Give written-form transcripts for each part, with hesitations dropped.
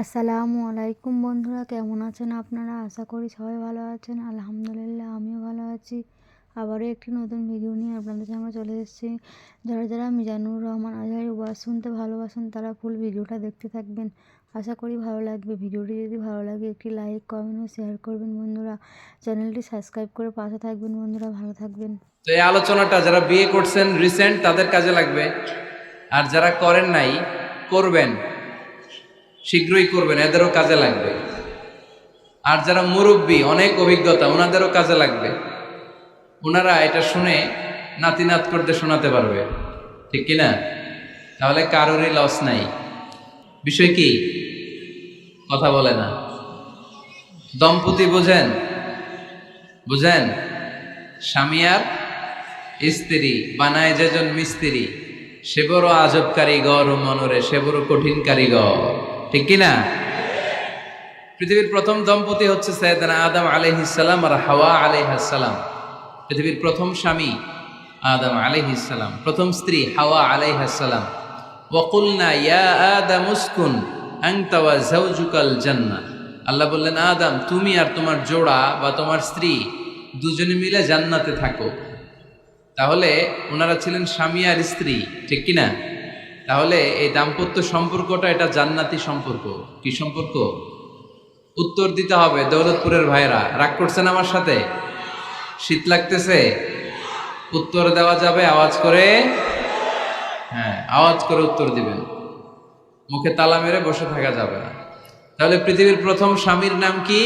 আসসালামু আলাইকুম বন্ধুরা, কেমন আছেন আপনারা? আশা করি সবাই ভালো আছেন। আলহামদুলিল্লাহ আমিও ভালো আছি। আবারও একটি নতুন ভিডিও নিয়ে আপনাদের সামনে চলে এসেছি। যারা মিজানুর রহমান আজহারীর ওয়াজ শুনতে ভালোবাসেন তারা ফুল ভিডিওটা দেখতে থাকবেন। আশা করি ভালো লাগবে। ভিডিওটি যদি ভালো লাগে একটি লাইক, কমেন্ট ও শেয়ার করবেন বন্ধুরা। চ্যানেলটি সাবস্ক্রাইব করে পাশে থাকবেন বন্ধুরা। ভালো থাকবেন। তো এই আলোচনাটা যারা বিয়ে করছেন রিসেন্ট তাদের কাজে লাগবে, আর যারা করেন নাই করবেন, শীঘ্রই করবেন, এদেরও কাজে লাগবে। আর যারা মুরব্বী অনেক অভিজ্ঞতা ওনাদেরও কাজে লাগবে। ওনারা এটা শুনে নাতি নাত করতে শোনাতে পারবে, ঠিক কিনা? তাহলে কারোরই লস নাই। বিষয় কি? কথা বলে না। দম্পতি বুঝেন? বুঝেন? স্বামী আর স্ত্রী বানায় যেজন মিস্ত্রি, সে বড় আজব কারিগর ও মনরে সে বড় কঠিন কারিগর, ঠিক কিনা? পৃথিবীর প্রথম দম্পতি হচ্ছে সাইয়েদনা আদম আলাইহিস সালাম আর হাওয়া আলাইহিস সালাম। পৃথিবীর প্রথম স্বামী আদম আলাইহিস সালাম, প্রথম স্ত্রী হাওয়া আলাইহিস সালাম। ওয়া কুলনা ইয়া আদম উসকুন আনতা ওয়া যাওজুকাল জান্নাহ। আল্লাহ বললেন, আদম তুমি আর তোমার জোড়া বা তোমার স্ত্রী দুজনে মিলে জান্নাতে থাকো। তাহলে ওনারা ছিলেন স্বামী আর স্ত্রী, ঠিক কিনা? তাহলে এই দাম্পত্য সম্পর্কটা এটা জান্নাতি সম্পর্ক। কি সম্পর্ক? উত্তর দিতে হবে দৌলতপুরের ভাইরা। রাগ করছেন আমার সাথে? শীত লাগতেছে? উত্তর দেওয়া যাবে আওয়াজ করে? হ্যাঁ, আওয়াজ করে উত্তর দিবেন, মুখে তালা মেরে বসে থাকা যাবে না। তাহলে পৃথিবীর প্রথম স্বামীর নাম কি?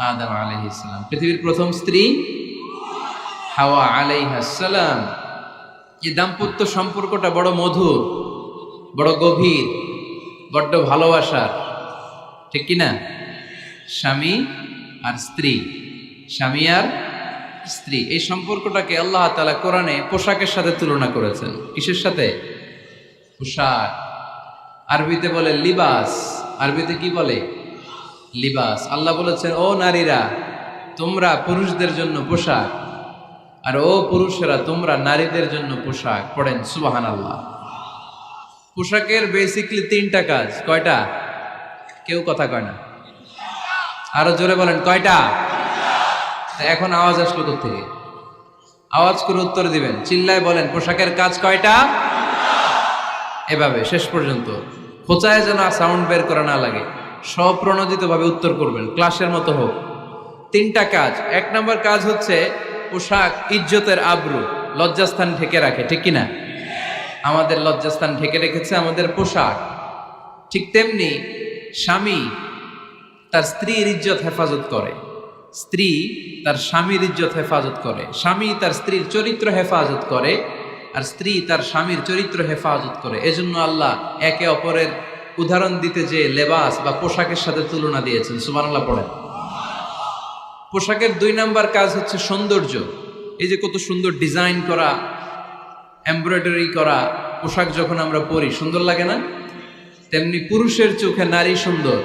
আদম আলাইহিস সালাম। পৃথিবীর প্রথম স্ত্রী হাওয়া আলাইহিস সালাম। এই দাম্পত্য সম্পর্কটা বড় মধুর, বড় গভীর, বড্ড ভালোবাসার, ঠিক কিনা? স্বামী আর স্ত্রী, স্বামী আর স্ত্রী, এই সম্পর্কটাকে আল্লাহ তাআলা কোরআনে পোশাকের সাথে তুলনা করেছেন। কিসের সাথে? পোশাক। আরবিতে বলে লিবাস। আরবিতে কি বলে? লিবাস। আল্লাহ বলেছেন, ও নারীরা তোমরা পুরুষদের জন্য পোশাক, আর ও পুরুষেরা তোমরা নারীদের জন্য পোশাক। পড়েন সুবহানাল্লাহ। পোশাকের বেসিকলি তিনটা কাজ। কয়টা? কেউ কথা কয় না, আরো জোরে বলেন কয়টা? এখন আওয়াজ আসলো কোত্থেকে? আওয়াজ করে উত্তর দিবেন, চিল্লায় বলেন পোশাকের কাজ কয়টা? এভাবে শেষ পর্যন্ত খোঁচায় যেন সাউন্ড বের করা না লাগে, স্বপ্রণোদিত ভাবে উত্তর করবেন, ক্লাসের মতো হোক। তিনটা কাজ। এক নম্বর কাজ হচ্ছে পোশাক ইজ্জতের আবরু, লজ্জাস্থান ঢেকে রাখে, ঠিক কিনা? আমাদের লজ্জাস্থান ঢেকে রেখেছে আমাদের পোশাক। ঠিক তেমনি স্বামী তার স্ত্রীর ইজ্জত হেফাজত করে, স্ত্রী তার স্বামীর ইজ্জত হেফাজত করে, স্বামী তার স্ত্রীর চরিত্র হেফাজত করে, আর স্ত্রী তার স্বামীর চরিত্র হেফাজত করে। এজন্য আল্লাহ একে অপরের উদাহরণ দিতে যে লেবাস বা পোশাকের সাথে তুলনা দিয়েছেন। সুবহানাল্লাহ পড়েন। পোশাকের দুই নাম্বার কাজ হচ্ছে সৌন্দর্য। এই যে কত সুন্দর ডিজাইন করা, এমব্রয়ডারি করা পোশাক যখন আমরা পরি সুন্দর লাগে না? তেমনি পুরুষের চোখে নারী সুন্দর,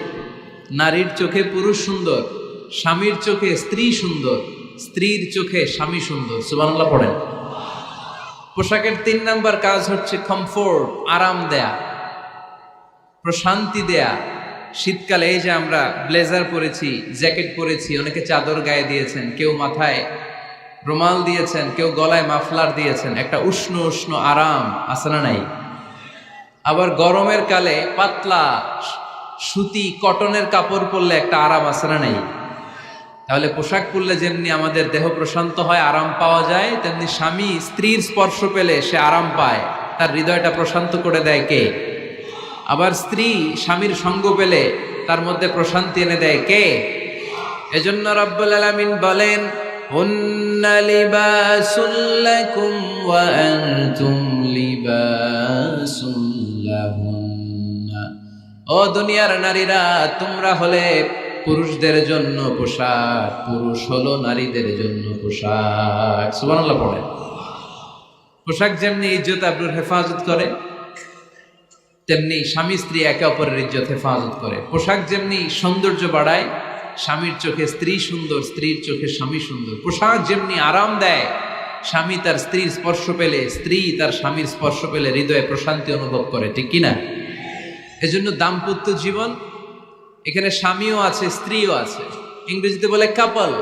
নারীর চোখে পুরুষ সুন্দর, স্বামীর চোখে স্ত্রী সুন্দর, স্ত্রীর চোখে স্বামী সুন্দর। সুবহানাল্লাহ পড়েন। পোশাকের তিন নাম্বার কাজ হচ্ছে কমফোর্ট, আরাম দেয়া, প্রশান্তি দেয়া। শীতকালে এই যে আমরা ব্লেজার পরেছি, জ্যাকেট পরেছি, অনেকে চাদর গায়ে দিয়েছেন, কেউ মাথায় রুমাল দিয়েছেন, কেউ গলায় মাফলার দিয়েছেন, একটা উষ্ণ উষ্ণ আরাম আছে না নাই? আবার গরমের কালে পাতলা সুতি কটনের কাপড় পরলে একটা আরাম আছে না নাই? তাহলে পোশাক পরলে যেমনি আমাদের দেহ প্রশান্ত হয়, আরাম পাওয়া যায়, তেমনি স্বামী স্ত্রীর স্পর্শ পেলে সে আরাম পায়, তার হৃদয়টা প্রশান্ত করে দেয় কে? আবার স্ত্রী স্বামীর সঙ্গ পেলে তার মধ্যে প্রশান্তি এনে দেয় কে? এজন্য রব্বুল আলামিন বলেন, হুন্না লিবাসুল লাকুম ওয়া আনতুম লিবাসুল লাহুন্না। ও দুনিয়ার নারীরা, তোমরা হলে পুরুষদের জন্য পোশাক, পুরুষ হলো নারীদের জন্য পোশাক। সুবহানাল্লাহ পড়েন। পোশাক যেমনি ইজ্জত আবরুর হেফাজত করে, তেমনি স্বামী স্ত্রী একে অপরের ইজ্জত হেফাজত করে। পোশাক যেমনি সৌন্দর্য বাড়ায়, স্বামীর চোখে স্ত্রী সুন্দর, স্ত্রীর চোখে স্বামী সুন্দর। পোশাক যেমনি আরাম দেয়, স্বামী তার স্ত্রীর স্পর্শ পেলে, স্ত্রী তার স্বামীর স্পর্শ পেলে হৃদয়ে প্রশান্তি অনুভব করে, ঠিক কিনা? এজন্য দাম্পত্য জীবন, এখানে স্বামীও আছে স্ত্রীও আছে, ইংরেজিতে বলে কাপল,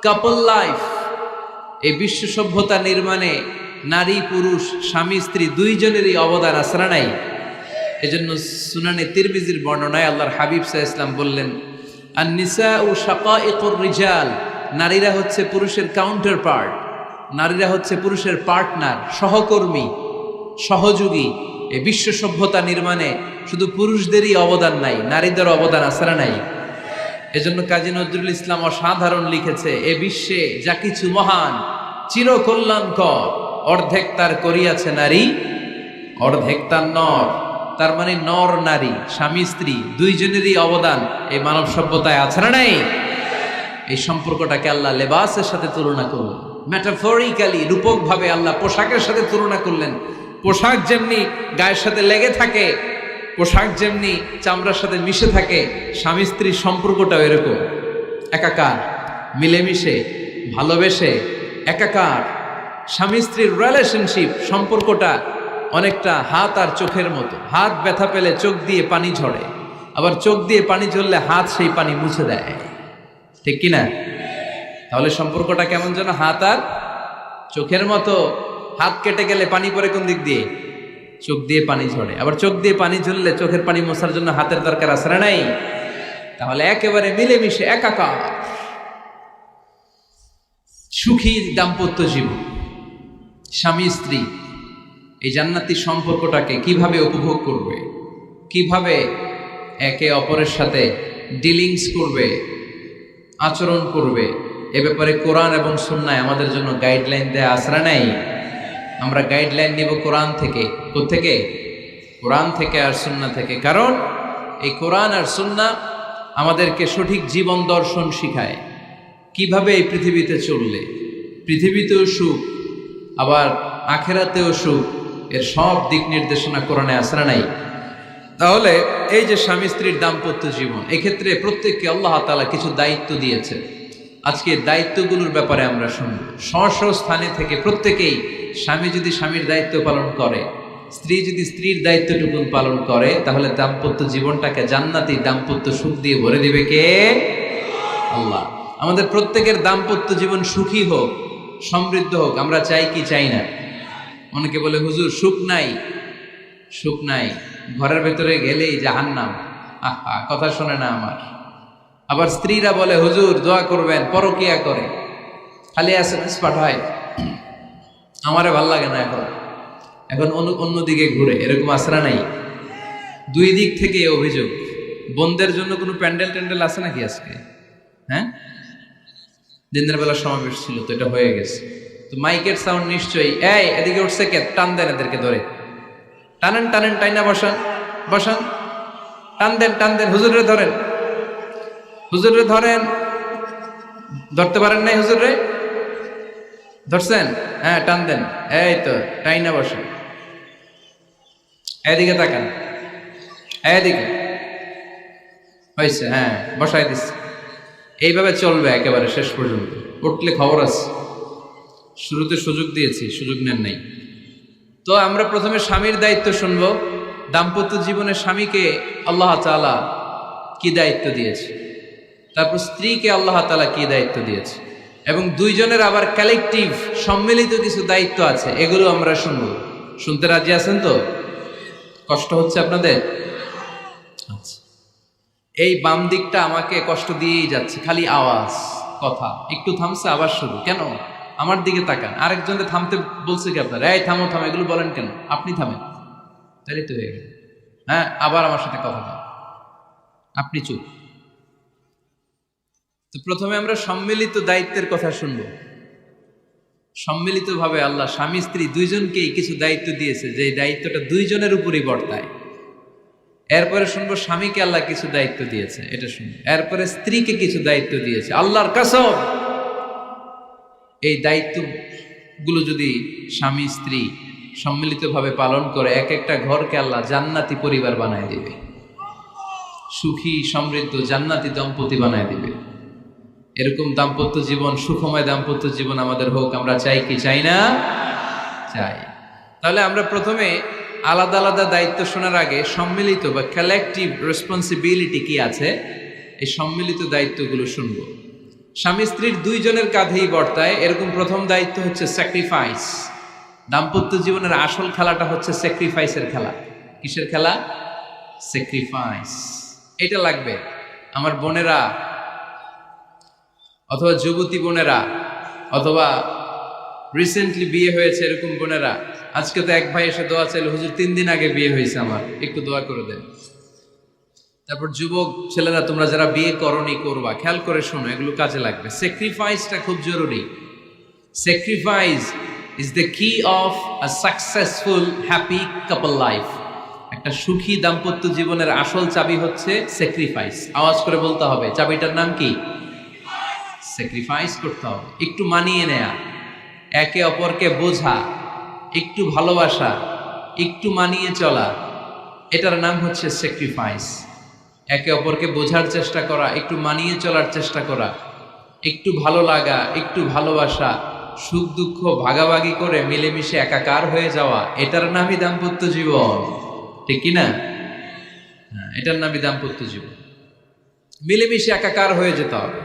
কাপল লাইফ। এই বিশ্ব সভ্যতা নির্মাণে নারী পুরুষ স্বামী স্ত্রী দুইজনেরই অবদান আছে না নাই? এজন্য সুনানে তিরমিজির বর্ণনায় আল্লাহর হাবিব সাল্লাল্লাহু আলাইহি ওয়াসাল্লাম বললেন, আন-নিসাউ শাকাইকুর রিজাল, নারীরা হচ্ছে পুরুষের কাউন্টার পার্ট, নারীরা হচ্ছে পুরুষের পার্টনার, সহকর্মী, সহযোগী। এই বিশ্ব সভ্যতা নির্মাণে শুধু পুরুষদেরই অবদান নাই, নারীদের অবদান আছে না নাই? এজন্য কাজী নজরুল ইসলাম অসাধারণ লিখেছে, এ বিশ্বে যা কিছু মহান চিরকল্যাণকর, অর্ধেক তার করিয়াছে নারী, অর্ধেক তার নর। তার মানে নর নারী স্বামী স্ত্রী দুইজনেরই অবদান এই মানব সভ্যতায় আছে না নাই? এই সম্পর্কটাকে আল্লাহ লেবাসের সাথে তুলনা করলেন, মেটাফরিক্যালি, রূপক ভাবে আল্লাহ পোশাকের সাথে তুলনা করলেন। পোশাক যেমনি গায়ের সাথে লেগে থাকে, পোশাক যেমনি চামড়ার সাথে মিশে থাকে, স্বামী স্ত্রীর সম্পর্কটাও এরকম একাকার, মিলেমিশে ভালোবেসে একাকার। স্বামী স্ত্রীর রিলেশনশিপ সম্পর্কটা অনেকটা হাত আর চোখের মতো। হাত ব্যথা পেলে চোখ দিয়ে পানি ঝরে, আবার চোখ দিয়ে পানি ঝরলে হাত সেই পানি মুছে দেয়, ঠিক কিনা? তাহলে সম্পর্কটা কেমন যেন হাত আর চোখের মতো। হাত কেটে গেলে পানি পড়ে কোন দিক দিয়ে? চোখ দিয়ে পানি ঝরে, আবার চোখ দিয়ে পানি ঝরলে চোখের পানি মোছার জন্য হাতের দরকার আছে না নাই? তাহলে একেবারে মিলেমিশে একাকার সুখী দাম্পত্য জীবন, স্বামী স্ত্রী এই জান্নাতি সম্পর্কটাকে কিভাবে উপভোগ করবে, কিভাবে একে অপরের সাথে ডিলিংস করবে, আচরণ করবে, এ ব্যাপারে কোরআন এবং সুন্নায় আমাদের জন্য গাইডলাইন দেয়া আছে না নাই? আমরা গাইডলাইন নিব কোরআন থেকে। কোত্থেকে? কোরআন থেকে আর সুন্নাহ থেকে। কারণ এই কোরআন আর সুন্নাহ আমাদেরকে সঠিক জীবন দর্শন শিখায়, কিভাবে এই পৃথিবীতে চললে পৃথিবীতেও সুখ আবার আখেরাতেও সুখ, এর সব দিক নির্দেশনা কোরআনে আছে না নাই? তাহলে এই যে স্বামী স্ত্রীর দাম্পত্য জীবন, এক্ষেত্রে প্রত্যেককে আল্লাহ তাআলা কিছু দায়িত্ব দিয়েছে। আজকে দায়িত্বগুলোর ব্যাপারে আমরা শুনব। স্ব স্থানে থেকে প্রত্যেকেই, স্বামী যদি স্বামীর দায়িত্ব পালন করে, স্ত্রী যদি স্ত্রীর দায়িত্বটুকু পালন করে, তাহলে দাম্পত্য জীবনটাকে জান্নাতি দাম্পত্য সুখ দিয়ে ভরে দিবে কে? আল্লাহ। আমাদের প্রত্যেকের দাম্পত্য জীবন সুখী হোক, সমৃদ্ধ হোক, আমরা চাই কি চাই না? অনেকে বলে, হুজুর সুখ নাই, সুখ নাই, ঘরের ভেতরে গেলেই জাহান্নাম। আহা, কথা শোনে না আমার। আবার স্ত্রীরা বলে, হুজুর দোয়া করবেন, পরকিয়া করে, খালি এসএমএস পাঠায়, আমারে ভাল লাগে না, এখন অন্যদিকে ঘুরে। এরকম আসরা নাই? দুই দিক থেকে অভিযোগ। বোনদের জন্য কোনো প্যান্ডেল ট্যান্ডেল আছে নাকি আজকে? হ্যাঁ, দিনের বেলা সমাবেশ ছিল তো, এটা হয়ে গেছে তো মাইকের সাউন্ড নিশ্চয়ই। এই এদিকে উঠছে কে? টান দেন এদেরকে ধরে, টানেন টানেন, টাইনা বসান বসান, টান দেন টান দেন, হুজুরে ধরেন, হুজুরে ধরেন। ধরতে পারেন নাই হুজুরে? ধরছেন? হ্যাঁ, টান দেন। এই তো, টাইনা বসেন, এদিকে তাকান, এদিকে হয়েছে, হ্যাঁ বসাই দিচ্ছে। এইভাবে চলবে একেবারে শেষ পর্যন্ত। উঠলে খবর আছে। শুরুতে সুযোগ দিয়েছি, সুযোগ নেন নাই। তো আমরা প্রথমে স্বামীর দায়িত্ব শুনবো। দাম্পত্য জীবনে স্বামীকে আল্লাহ তাআলা কি দায়িত্ব দিয়েছে, তারপর স্ত্রীকে আল্লাহ তাআলা কি দায়িত্ব দিয়েছে, এবং দুইজনের আবার কালেকটিভ সম্মিলিত কিছু দায়িত্ব আছে, এগুলো আমরা শুনবো। শুনতে রাজি আছেন তো? কষ্ট হচ্ছে আপনাদের? আচ্ছা, এই বাম দিকটা আমাকে কষ্ট দিয়েই যাচ্ছে, খালি আওয়াজ, কথা। একটু থামছে, আবার শুরু। কেন? আমার দিকে তাকান। আরেকজনকে থামতে বলছে কি আপনারা? এই থামো থামো, এগুলো বলেন কেন? আপনি থামেন, তাহলে তো হয়ে গেল। হ্যাঁ, আবার আমার সাথে কথা বলেন, আপনি চুপ। তো প্রথমে আমরা সম্মিলিত দায়িত্বের কথা শুনব। সম্মিলিতভাবে আল্লাহ স্বামী স্ত্রী দুইজনকেই কিছু দায়িত্ব দিয়েছে, যে দায়িত্বটা দুইজনের উপরই বর্তায়। এরপরে শুনবো স্বামীকে আল্লাহ কিছু দায়িত্ব দিয়েছে, এটা শুনবো। এরপরে স্ত্রীকে কিছু দায়িত্ব দিয়েছে। আল্লাহর কসম, এই দায়িত্বগুলো যদি স্বামী স্ত্রী সম্মিলিতভাবে পালন করে, এক একটা ঘরকে আল্লাহ জান্নাতি পরিবার বানায় দিবে, সুখী সমৃদ্ধ জান্নাতি দম্পতি বানায় দিবে। এরকম দাম্পত্য জীবন, সুখময় দাম্পত্য জীবন আমাদের হোক। আমরা চাই কি চাই না? চাই। তাহলে আমরা প্রথমে আলাদা আলাদা দায়িত্ব শোনার আগে সম্মিলিত বা কালেকটিভ রেসপন্সিবিলিটি কি আছে এই সম্মিলিত দায়িত্বগুলো শুনবো। স্বামী স্ত্রীর দুইজনের কাঁধেই বর্তায় এরকম প্রথম দায়িত্ব হচ্ছে স্যাক্রিফাইস। দাম্পত্য জীবনের আসল খেলাটা হচ্ছে স্যাক্রিফাইসের খেলা। কিসের খেলা? স্যাক্রিফাইস। এটা লাগবে। আমার বোনেরা অথবা যুবতী বোনেরা অথবা রিসেন্টলি বিয়ে হয়েছে এরকম বোনেরা, আজকে তো এক ভাই এসে দোয়া চাইল, হুজুর 3 দিন আগে বিয়ে হয়েছে আমার, একটু দোয়া করে দেন। তারপর যুবক ছেলেরা, তোমরা যারা বিয়ে করনি করবা, খেয়াল করে শোনো, এগুলো কাজে লাগবে। স্যাক্রিফাইসটা খুব জরুরি। স্যাক্রিফাইস ইজ দ্য কি of a successful happy couple life. একটা সুখী দাম্পত্য জীবনের আসল চাবি হচ্ছে স্যাক্রিফাইস। আওয়াজ করে বলতে হবে, চাবিটার নাম কি? স্যাক্রিফাইস করতে হবে। একটু মানিয়ে নেয়া, একে অপরকে বোঝা, একটু ভালোবাসা, একটু মানিয়ে চলা, এটার নাম হচ্ছে স্যাক্রিফাইস। একে অপরকে বোঝার চেষ্টা করা, একটু মানিয়ে চলার চেষ্টা করা, একটু ভালো লাগা, একটু ভালোবাসা, সুখ দুঃখ ভাগাভাগি করে মিলেমিশে একাকার হয়ে যাওয়া, এটার নামই দাম্পত্য জীবন। ঠিক কিনা? এটার নামই দাম্পত্য জীবন। মিলেমিশে একাকার হয়ে যেতে হবে,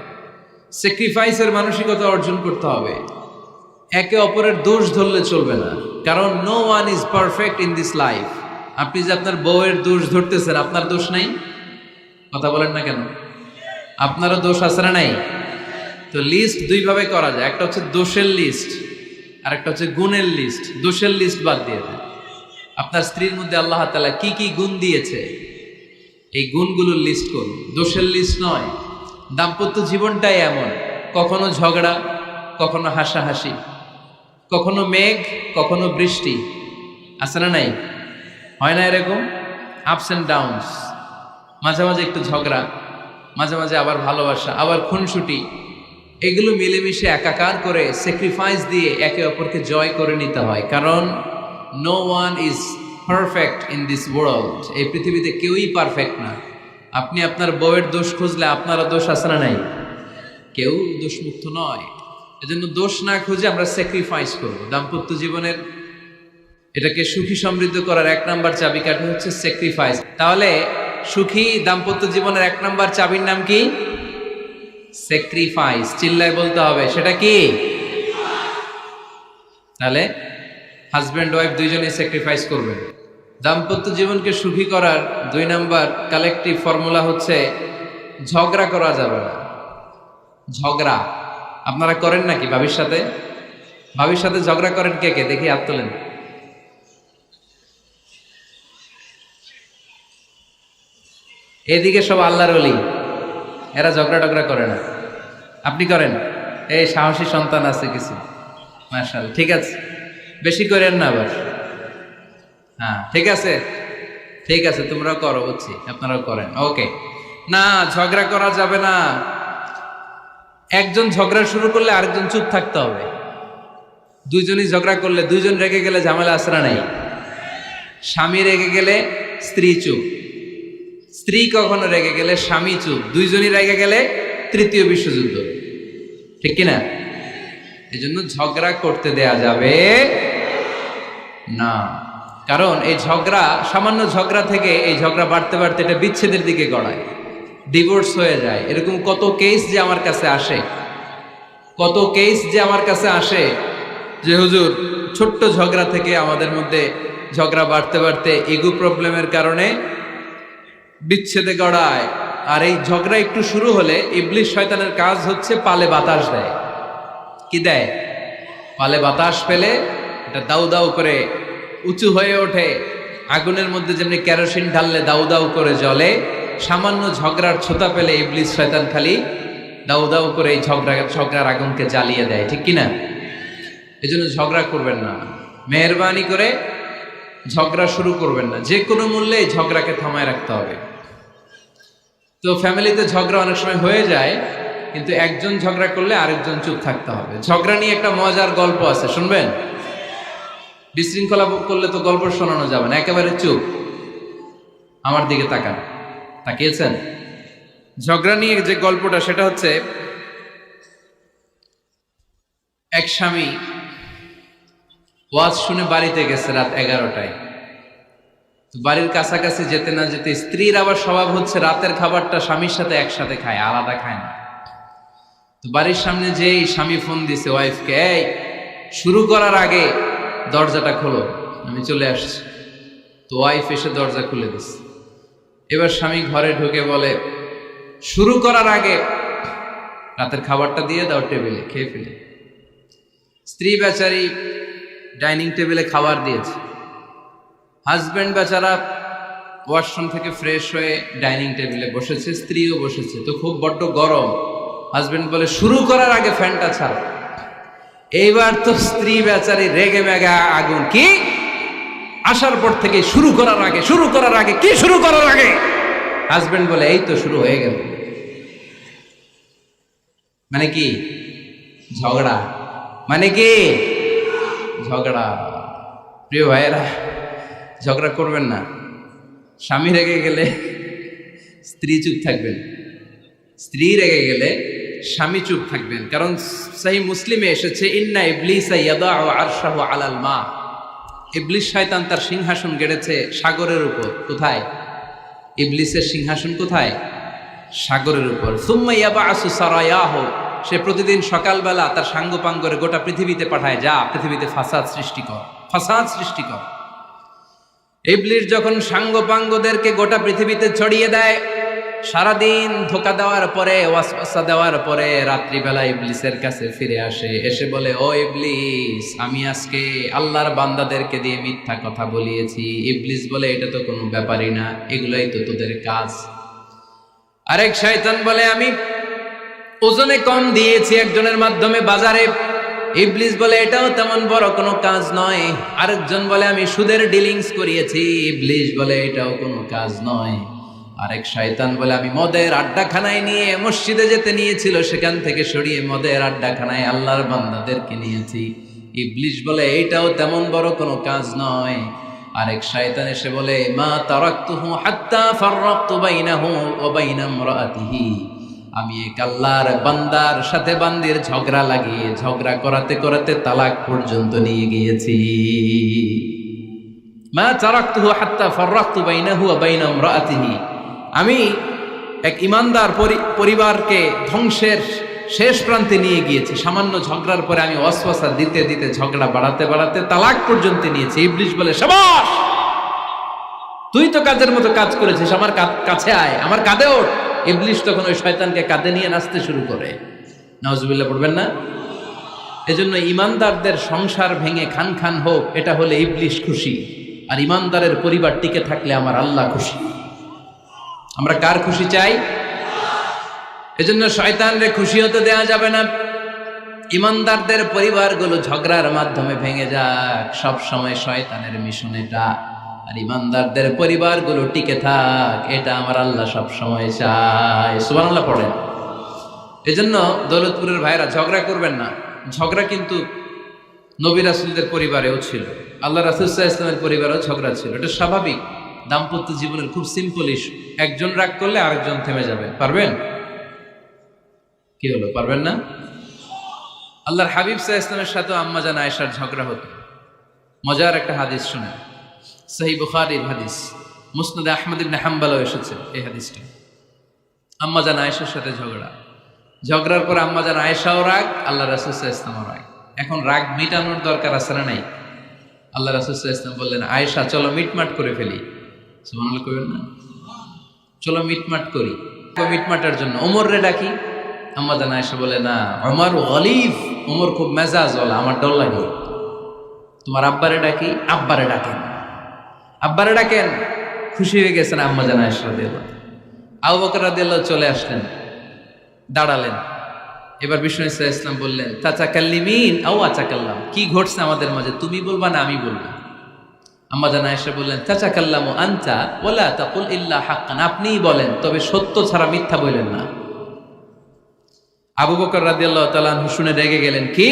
স্যাক্রিফাইসের মানসিকতা অর্জন করতে হবে। একে অপরের দোষ ধরলে চলবে না, কারণ no one is perfect in this life. আপনি যে আপনার বউয়ের দোষ ধরতেছেন, আপনার দোষ নাই? কথা বলেন না কেন? আপনারও দোষ আছে না নাই? তো লিস্ট দুই ভাবে করা যায়, একটা হচ্ছে দোষের লিস্ট আর একটা হচ্ছে গুণের লিস্ট। দোষের লিস্ট বাদ দিয়ে দেন। আপনার স্ত্রীর মধ্যে আল্লাহ তাআলা কি কি গুণ দিয়েছে এই গুণগুলোর লিস্ট করুন, দোষের লিস্ট নয়। দাম্পত্য জীবনটাই এমন, কখনো ঝগড়া, কখনো হাসাহাসি, কখনো মেঘ, কখনো বৃষ্টি, আছে না নাই? হয় না এরকম? Ups and downs. মাঝে মাঝে একটু ঝগড়া, মাঝে মাঝে আবার ভালোবাসা, আবার খুনসুটি, এগুলো মিলেমিশে একাকার করে স্যাক্রিফাইস দিয়ে একে অপরকে জয় করে নিতে হয়। কারণ no one is perfect in this world. এই পৃথিবীতে কেউই পারফেক্ট না। আপনি আপনার বউয়ের দোষ খুঁজলে আপনারও দোষ আছে না নাই? কেউ দোষমুক্ত নয়। এজন্য দোষ না খুঁজে আমরা স্যাক্রিফাইস করব। দাম্পত্য জীবনের এটাকে সুখী সমৃদ্ধ করার 1 নাম্বার চাবিকাঠি হচ্ছে স্যাক্রিফাইস। তাহলে সুখী দাম্পত্য জীবনের 1 নাম্বার চাবির নাম কি? স্যাক্রিফাইস। চিল্লায় বলতে হবে, সেটা কি? তাহলে হাজব্যান্ড ওয়াইফ দুইজনেই স্যাক্রিফাইস করবেন। দাম্পত্য জীবনকে সুখী করার 2 নাম্বার কালেকটিভ ফর্মুলা হচ্ছে ঝগড়া করা যাবে না। ঝগড়া আপনারা করেন নাকি ভাবির সাথে? ভাবির সাথে ঝগড়া করেন কে কে? দেখি হাত তোলেন। এদিকে সব আল্লাহর ওলি, এরা ঝগড়া টগড়া করে না। আপনি করেন? এই সাহসী সন্তান আছে কিছু, মাশাআল্লাহ। ঠিক আছে, বেশি করেন না আবার। হ্যাঁ ঠিক আছে, ঠিক আছে, তোমরাও করো, বুঝছি, আপনারাও করেন। ওকে, না ঝগড়া করা যাবে না। একজন ঝগড়া শুরু করলে আরেকজন চুপ থাকতে হবে। দুইজনই ঝগড়া করলে, দুইজন রেগে গেলে ঝামেলা আসরা নাই। স্বামী রেগে গেলে স্ত্রী চুপ, স্ত্রী কখনো রেগে গেলে স্বামী চুপ, দুইজনই রেগে গেলে তৃতীয় বিশ্বযুদ্ধ। ঠিক কিনা? এই জন্য ঝগড়া করতে দেয়া যাবে না। কারণ এই ঝগড়া, সামান্য ঝগড়া থেকে এই ঝগড়া বাড়তে বাড়তে এটা বিচ্ছেদের দিকে গড়ায়, ডিভোর্স হয়ে যায়। এরকম কত কেস যে আমার কাছে আসে, কত কেস যে আমার কাছে আসে যে হুজুর ছোট্ট ঝগড়া থেকে আমাদের মধ্যে ঝগড়া বাড়তে বাড়তে ইগো প্রবলেমের কারণে বিচ্ছেদে গড়ায়। আর এই ঝগড়া একটু শুরু হলে ইবলিশ শয়তানের কাজ হচ্ছে পালে বাতাস দেয়। কি দেয়? পালে বাতাস পেলে এটা দাউ দাউ করে উঁচু হয়ে ওঠে। আগুনের মধ্যে যেমনি কেরোসিন ঢাললে দাউ দাউ করে জ্বলে, সামান্য ঝগড়ার ছোতা পেলে ইবলিশ শয়তান খালি দাউ দাউ করে এই ঝগড়ার আগুনকে জ্বালিয়ে দেয়। ঠিক কিনা? এই জন্য ঝগড়া করবেন না, মেহরবানি করে ঝগড়া শুরু করবেন না। যে কোনো মূল্যে এই ঝগড়াকে থামায় রাখতে হবে। তো ফ্যামিলিতে ঝগড়া অনেক সময় হয়ে যায়, কিন্তু একজন ঝগড়া করলে আরেকজন চুপ থাকতে হবে। ঝগড়া নিয়ে একটা মজার গল্প আছে, শুনবেন? বিশৃঙ্খলা করলে তো গল্প শোনানো যাবে না, একেবারে চুপ। আমার দিকে তাকান, তাকিয়েছেন? ঝগড়া নিয়ে যে গল্পটা, সেটা হচ্ছে এক স্বামী ওয়াজ শুনে বাড়িতে গেছে রাত 11টায়। বাড়ির কাছাকাছি যেতে না যেতে স্ত্রীর আবার স্বভাব হচ্ছে রাতের খাবারটা স্বামীর সাথে একসাথে খায়, আলাদা খায় না। তো বাড়ির সামনে যেই স্বামী ফোন দিছে ওয়াইফকে, এই শুরু করার আগে দরজাটা খোলো, আমি চলে আসছি। তো ওয়াইফ এসে দরজা খুলে দিছে। এবার স্বামী ঘরে ঢুকে বলে, শুরু করার আগে রাতের খাবারটা দিয়ে দাও টেবিলে, খেয়ে ফেলি। স্ত্রী বেচারি ডাইনিং টেবিলে খাবার দিয়েছে, হাজব্যান্ড বেচারা ওয়াশরুম থেকে ফ্রেশ হয়ে ডাইনিং টেবিলে বসেছে, স্ত্রীও বসেছে। তো খুব বড্ড গরম। হাজব্যান্ড বলে, শুরু করার আগে ফ্যানটা ছাড়। এইবার তো স্ত্রী বেচারি রেগে মেগে আগুন, কি আসার পর থেকে শুরু করার আগে কি শুরু করার আগে? হাজব্যান্ড বলে, এই তো শুরু হয়ে গেল। মানে কি? ঝগড়া। মানে কি? ঝগড়া। প্রিয় ভাইয়েরা, ঝগড়া করবেন না। স্বামী রেগে গেলে স্ত্রী চুপ থাকবেন, স্ত্রী রেগে গেলে স্বামী চুপ থাকবেন। কারণ সহিহ মুসলিমে এসেছে, ইন্না ইবলিসা ইয়াদাউ আরশাহু আলাল মা। ইবলিস শয়তান তার সিংহাসন গেড়েছে সাগরের উপর। কোথায়? ইবলিসের সিংহাসন কোথায়? সাগরের উপর। সুম্মা ইয়াবাসু সারায়াহু, সে প্রতিদিন সকালবেলা তার সাঙ্গপাঙ্গরে গোটা পৃথিবীতে পাঠায়, যা পৃথিবীতে ফাসাদ সৃষ্টি কর। ইবলিস যখন সাঙ্গপাঙ্গদেরকে গোটা পৃথিবীতে ছড়িয়ে দেয়, সারাদিন ধোকা দেওয়ার পরে, ওয়াসওয়াসা দেওয়ার পরে, রাত্রিবেলা ইবলিসের কাছে ফিরে আসে, এসে বলে, ও ইবলিস, আমি আজকে আল্লাহর বান্দাদেরকে দিয়ে মিথ্যা কথা বলিয়েছি। ইবলিস বলে, এটা তো কোনো ব্যাপারই না, এগুলোই তো তোদের কাজ। আরেক শয়তান বলে, আমি ওজনে কম দিয়েছি একজনের মাধ্যমে বাজারে। ইবলিস বলে, এটাও তেমন বড় কোনো কাজ নয়। আরেকজন বলে, আমি সুদের ডিলিংস করিয়েছি। ইবলিস বলে, এটাও কোনো কাজ নয়। আরেক শয়তান বলে, আমি মদের আড্ডাখানায় নিয়ে মসজিদে যেতে নিয়েছিল, সেখান থেকে সরিয়ে মদের আড্ডাখানায় আল্লাহর বান্দাদেরকে নিয়েছি। ইবলিস বলে, এইটাও তেমন বড় কোনো কাজ নয়। আরেক শয়তান এসে বলে, মা তারাকতুহু হাত্তা ফাররাকতু বাইনাহু ওয়া বাইনা ইমরাআতিহি, আমি এক আল্লাহর বান্দার সাথে বান্দির ঝগড়া লাগিয়ে, ঝগড়া করাতে করাতে তালাক পর্যন্ত নিয়ে গিয়েছি। মা তারাকতুহু হাত্তা ফাররাকতু বাইনাহু ওয়া বাইনা ইমরাআতিহি, আমি এক ইমানদার পরিবারকে ধ্বংসের শেষ প্রান্তে নিয়ে গিয়েছি। সামান্য ঝগড়ার পরে আমি ওয়াসওয়াসা দিতে দিতে ঝগড়া বাড়াতে বাড়াতে তালাক পর্যন্ত নিয়েছি। ইবলিস বলে, শাবাশ, তুই তো কাজের মতো কাজ করেছিস, আমার কাছে আয়, আমার কাঁধে ওঠ। ইবলিস তখন ওই শয়তানকে কাঁধে নিয়ে নাচতে শুরু করে। নাউজুবিল্লাহ পড়বেন না? এজন্য ইমানদারদের সংসার ভেঙে খান খান হোক, এটা হলে ইবলিস খুশি। আর ইমানদারের পরিবার টিকে থাকলে আমার আল্লাহ খুশি। আমরা কার খুশি চাই? এজন্য শয়তানরে খুশি হতে দেয়া যাবে না। ইমানদারদের পরিবারগুলো ঝগড়ার মাধ্যমে ভেঙে যাক, সব সময় শয়তানের মিশন এটা। আর ইমানদারদের পরিবারগুলো টিকে থাক, এটা আমার আল্লাহ সব সময় চায়। সুবহানাল্লাহ পড়েন। এজন্য দৌলতপুরের ভাইরা, ঝগড়া করবেন না। ঝগড়া কিন্তু নবী রাসূলদের পরিবারেও ছিল, আল্লাহ রাসূল সাল্লাল্লাহু আলাইহি ওয়াসাল্লামের পরিবারেও ঝগড়া ছিল। এটা স্বাভাবিক। দাম্পত্য জীবনের খুব সিম্পল ইস্যু। একজন রাগ করলে আরেকজন থেমে যাবে। পারবেন? কি হলো, পারবেন না? আল্লাহর হাবিব সাল্লাল্লাহু আলাইহি ওয়াসাল্লামের সাথে আম্মা জান আয়েশার ঝগড়া হতো। মজার একটা হাদিস শুনে, সহিহ বুখারীর হাদিস, মুসনাদে আহমদ ইবনে হাম্বলও এসেছে এই হাদিসটা। আম্মা জান আয়েশার সাথে ঝগড়ার পর আম্মা জান আয়েশাও রাগ, আল্লাহ রাসূল সাল্লাল্লাহু আলাইহি ওয়াসাল্লামও রাগ। এখন রাগ মিটানোর দরকার আছে না নাই? আল্লাহ রাসূল সাল্লাল্লাহু আলাইহি ওয়াসাল্লাম বললেন, আয়েশা চলো মিটমাট করে ফেলি। সুবহানাল্লাহ কইবেন না? চলো মিটমাট করি। মিটমাটের জন্য ওমর ডাকি। আম্মা জান আয়েশা বলে, না, ওমর গলিব, ওমর খুব মেজাজওয়ালা, আমার ডর লাগে। তোমার আব্বারে ডাকি। আব্বারে ডাকেন। খুশি হয়ে গেছেন আম্মা জান আয়েশা রাদিয়াল্লাহু। আবু বকর রাদিয়াল্লাহু চলে আসলেন, দাঁড়ালেন। এবার বিষ্ণু সাল্লাল্লাহু আলাইহি ওয়াসাল্লাম বললেন, তাতাকাল্লিমিন আও আতাকাল্লাম, কি ঘটছে আমাদের মাঝে, তুমি বলবা না আমি বলবো? আম্মা জান আয়েশা বললেন, তাতাকাল্লামু আনতা ওয়ালা তাকুল ইল্লা হাক্কান, আপনিই বলেন, তবে সত্য ছাড়া মিথ্যা বলেন না। আবু বকর রাদিয়াল্লাহু তাআলা আনহু শুনে রেগে গেলেন, কি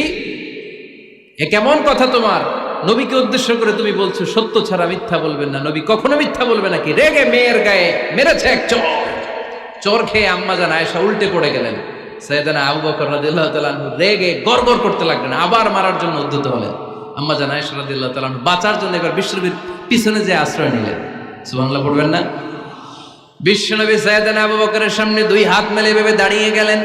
এ কেমন কথা তোমার? নবীকে উদ্দেশ্য করে তুমি বলছো সত্য ছাড়া মিথ্যা বলবেন না, নবী কখনো মিথ্যা বলবে নাকি? রেগে মেয়ের গায়ে মেরেছে এক চোর খেয়ে আম্মা জান আয়েশা উল্টে পড়ে গেলেন। সাইয়েদানা আবু বকর রাদিয়াল্লাহু তাআলা আনহু রেগে গড়গড় করতে লাগলেন, আবার মারার জন্য উদ্যত হলেন। আম্মা জান আয়েশা রাদিয়াল্লাহু তাআলা আনহু বাঁচার জন্য এবার বিশ্বনবীর পিছনে যে আশ্রয় নিলেন। সুবহানাল্লাহ পড়বেন না? বিশ্বনবী সাইয়েদনা আবু বকরের সামনে দুই হাত মেলে ভেবে দাঁড়িয়ে গেলেন।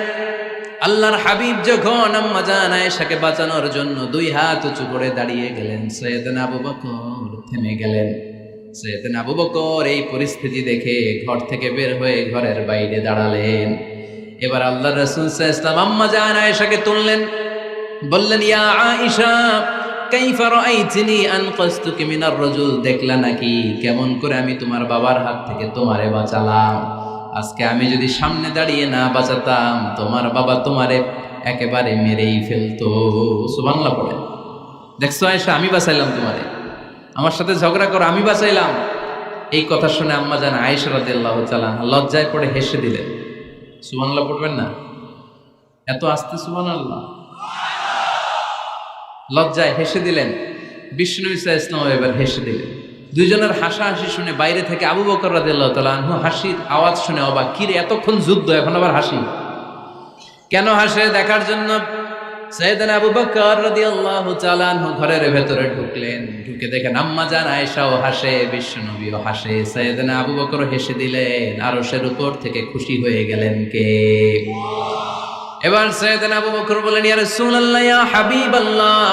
আল্লাহর হাবিব যখন আম্মা জান আয়েশাকে বাঁচানোর জন্য দুই হাত উঁচু করে দাঁড়িয়ে গেলেন, সাইয়েদনা আবু বকর থেমে গেলেন। সাইয়েদনা আবু বকর এই পরিস্থিতি দেখে ঘর থেকে বের হয়ে ঘরের বাইরে দাঁড়ালেন। এবার আল্লাহর রাসূল সাল্লাল্লাহু আলাইহি ওয়াসাল্লাম আম্মা জান আয়েশাকে তুললেন, বললেন, ইয়া আয়েশা কাইফা রাআইতিনি আনকাসতুকি মিনার রাজুল, দেখলা নাকি কেমন করে আমি তোমার বাবার হাত থেকে তোমারে বাঁচালাম। আজকে আমি যদি সামনে দাঁড়িয়ে না বাঁচাতাম, তোমার বাবা তোমারে একেবারে মেরেই ফেলতো। সুবহানাল্লাহ পড়ে। দেখছো আয়েশা, আমি বাঁচাইলাম তোমারে, আমার সাথে ঝগড়া করো, আমি বাঁচাইলাম। এই কথা শুনে আম্মা জান আয়েশা রাদিয়াল্লাহু তাআলা লজ্জায় পড়ে হেসে দিলেন। সুবহানাল্লাহ পড়বেন না? এত আস্তে সুবহানাল্লাহ। লজ্জায় হেসে দিলেন। বিষ্ণু ইসা ইসলাম এবার হেসে দিলেন। দুইজনের হাসাহাসি শুনে বাইরে থেকে আবু বকর রাদিয়াল্লাহু তাআলা আনহু হাসির আওয়াজ শুনে অবাক, কিরে এতক্ষণ যুদ্ধ এখন আবার হাসি কেন? হাসে দেখার জন্য সাইয়েদনা আবু বকর রাদিয়াল্লাহু তাআলা আনহু ঘরের ভেতরে ঢুকলেন। ঢুকে দেখেন আম্মা জান আয়েশাও হাসে, বিশ্বনবীও হাসে, সাইয়েদনা আবু বকর হেসে দিলেন। আরশের উপর থেকে খুশি হয়ে গেলেন কে? এবার সাইয়েদনা আবু বকর বলেন, ইয়া রাসূলুল্লাহ, ইয়া হাবিবাল্লাহ,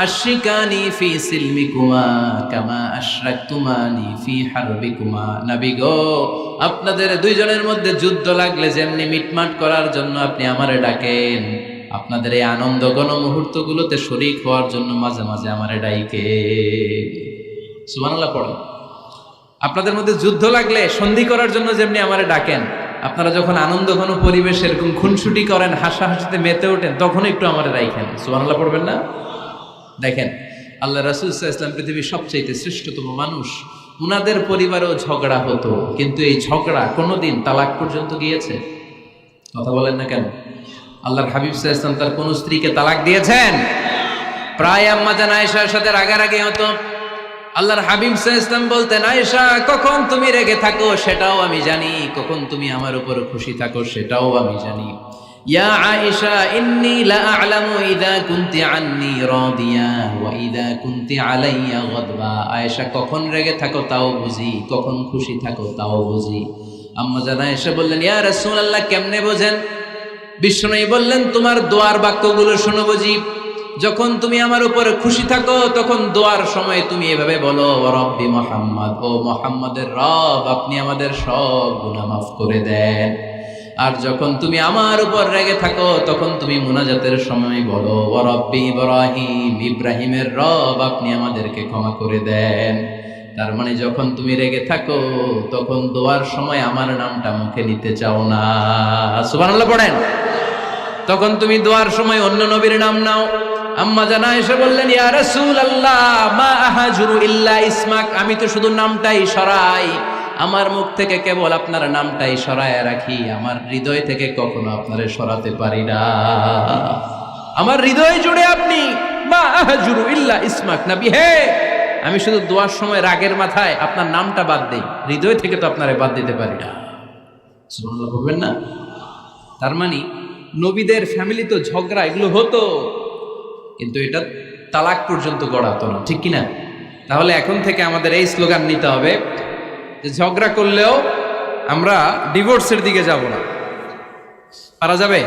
আশরিকানি ফি সিলমিকুমা কামা আশরাকতুমানি ফি হারবিকুমা। নবী গো, আপনাদের দুইজনের মধ্যে যুদ্ধ লাগলে যেমনি মিটমাট করার জন্য আপনি আমারে ডাকেন, আপনাদের এই আনন্দ ঘন মুহূর্তগুলোতে শরীক হওয়ার জন্য মাঝে মাঝে আমারে ডাইকে। সুবহানাল্লাহ পড়ো। আপনাদের মধ্যে যুদ্ধ লাগলে সন্ধি করার জন্য যেমনি আমারে ডাকেন, আপনারা যখন আনন্দ ঘন পরিবেশ এরকম খুনসুটি করেন, হাসাহাসিতে মেতে ওঠেন, তখন একটু আমারে রাইখেন। সুবহানাল্লাহ পড়বেন না? দেখেন আল্লাহ রাসূল সাল্লাল্লাহু আলাইহি ওয়াসাল্লাম পৃথিবীর সবচেয়ে শ্রেষ্ঠতম মানুষ। উনাদের পরিবারেও ঝগড়া হতো, কিন্তু এই ঝগড়া কোনোদিন তালাক পর্যন্ত গিয়েছে? কথা বলেন না কেন? আল্লাহর হাবিব সাল্লাল্লাহু আলাইহি ওয়াসাল্লাম তার কোন স্ত্রীকে তালাক দিয়েছেন? প্রায় আম্মা জান আয়েশার সাথে রাগারাগি হতো। আল্লাহর হাবিব সাল্লাল্লাহু আলাইহি ওয়াসাল্লাম বলতেন, আয়েশা কখন তুমি রেগে থাকো সেটাও আমি জানি, কখন তুমি আমার উপর খুশি থাকো সেটাও আমি জানি। ইয়া আয়েশা ইন্নী লা আ'লামু ইযা কুনতি আন্নী রাদিয়া ওয়া ইযা কুনতি আলাইয়া গাদবা। আয়েশা কখন রেগে থাকো তাও বুঝি, কখন খুশি থাকো তাও বুঝি। আম্মা জান আয়েশা বললেন, ইয়া রাসূলুল্লাহ, কেমনে বোঝেন? বিষ্ণুই বললেন, তোমার দোয়ার বাক্যগুলো শোনো বুঝি। যখন তুমি আমার উপরে খুশি থাকো তখন দোয়ার সময় তুমি এভাবে বলো, ওয়া রব্বি মুহাম্মদ, ও মুহাম্মাদের রব, আপনি আমাদের সব গুনাহ মাফ করে দেন। আর যখন তুমি আমার উপর রেগে থাকো তখন তুমি মুনাজাতের সময় বলো, ওয়া রব্বি ইব্রাহিম, ইব্রাহিমের রব, আপনি আমাদেরকে ক্ষমা করে দেন। তার মানে যখন তুমি রেগে থাকো তখন দোয়ার সময় আমার নামটা মুখে নিতে চাও না। সুবহানাল্লাহ পড়েন। তখন তুমি দোয়ার সময় অন্য নবীর নাম নাও। আম্মা জান আয়েশা বললেন, ইয়া রাসূলুল্লাহ, মা আহাজুরু ইল্লা ইসমাক, আমি তো শুধু নামটাই সরাই, আমার মুখ থেকে কেবল আপনার নামটাই সরায় রাখি, আমার হৃদয় থেকে কখনো আপনারে সরাতে পারি না। আমার হৃদয় জুড়ে আপনি, মা আহাজুরু ইল্লা ইসমাক, নবী হে, আমি শুধু দোয়ার সময় রাগের মাথায় আপনার নামটা বাদ দেই, হৃদয় থেকে তো আপনারে বাদ দিতে পারি না। সুবহানাল্লাহ বলবেন না? তার মানে নবীদের ফ্যামিলি তো ঝগড়া এগুলো হতো, কিন্তু এটা তালাক পর্যন্ত গড়াতো না, ঠিক কিনা? তাহলে এখন থেকে আমাদের এই স্লোগান নিতে হবে যে ঝগড়া করলেও আমরা ডিভোর্সের দিকে যাব না। পারা যাবে?